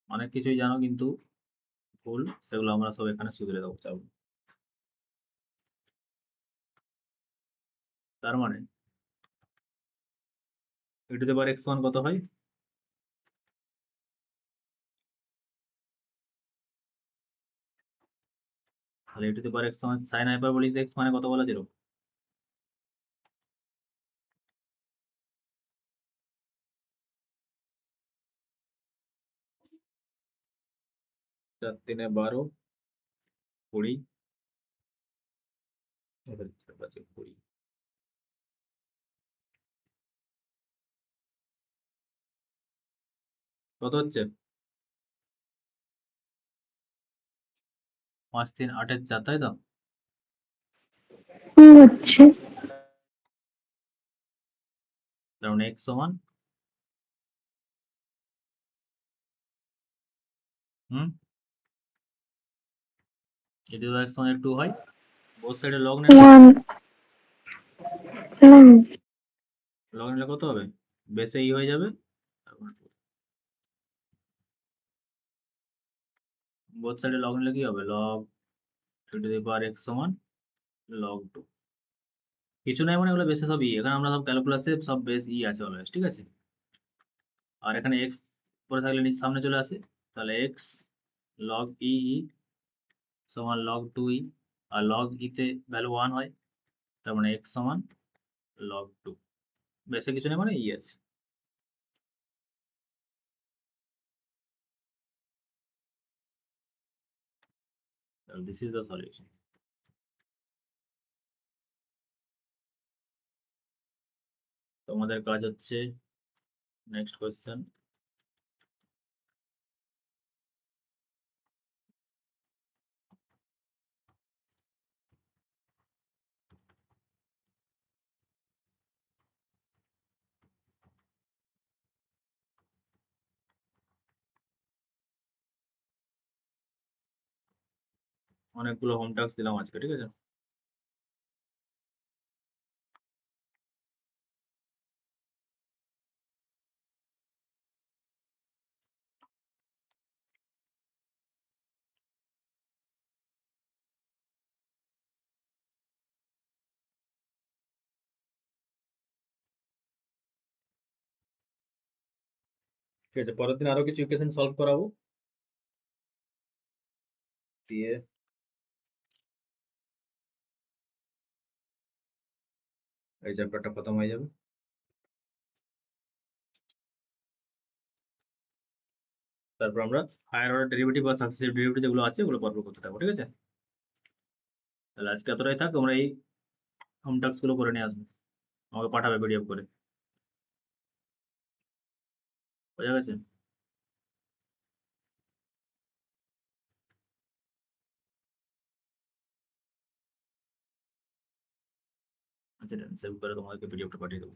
[SPEAKER 1] অনেক কিছুই জানো কিন্তু ভুল, সেগুলো আমরা সব এখানে শুধরে দেবো চাও। তার মানে e to the power x মান কত হয়, তাহলে e to the power x সমান sin হাইপারবোলিক x মানে কত বলা ছিল, 4 3 12 20, 20 কত হচ্ছে 5 3 8 4, তাই তো।
[SPEAKER 2] হচ্ছে
[SPEAKER 1] কারণ x সমান e to the power x সমান 2 হয়, বোথ সাইডে লগ নেন,
[SPEAKER 2] 1
[SPEAKER 1] লগ নিলে কত হবে, বেসে ই হয়ে যাবে, বোথ সাইডে লগ নিলে কি হবে, log e to the power x সমান log 2, কিছু নাই মানে এগুলো বেসে সব ই, এখানে আমরা সব ক্যালকুলাসে সব বেস ই আছে অলওয়েজ, ঠিক আছে। আর এখানে x পরে থাকলে নিচে সামনে চলে আসে, তাহলে x log e সমান log 2e, আর log e তে ভ্যালু 1 হয়, তার মানে x সমান log 2, বেসে কিছু নেই মানে ই আছে। This is the solution. তোমাদের কাজ হচ্ছে নেক্সট কোয়েশ্চেন, অনেকগুলো হোম টাস্ক দিলাম আজকে, ঠিক আছে। ঠিক আছে, পরের দিন আরো কিছু ইকুয়েশন সলভ করাবো, দিয়ে এই চ্যাপ্টারটা খতম হয়ে যাবে। তারপর আমরা হায়ার অর্ডার ডেরিভেটিভ বা সাকসেসিভ ডেরিভেটিভ যেগুলো আছে ওগুলো পর্ব করতে থাকবো, ঠিক আছে। তাহলে আজকে এতটাই থাক, তোমরা এই হোম টাস্ক গুলো করে নিয়ে আসবে, আমাকে পাঠাবে পিডিএফ করে, বোঝা গেছে। আচ্ছা, সেভ করে তোমাদেরকে পিডিএফটা পাঠিয়ে দেবো।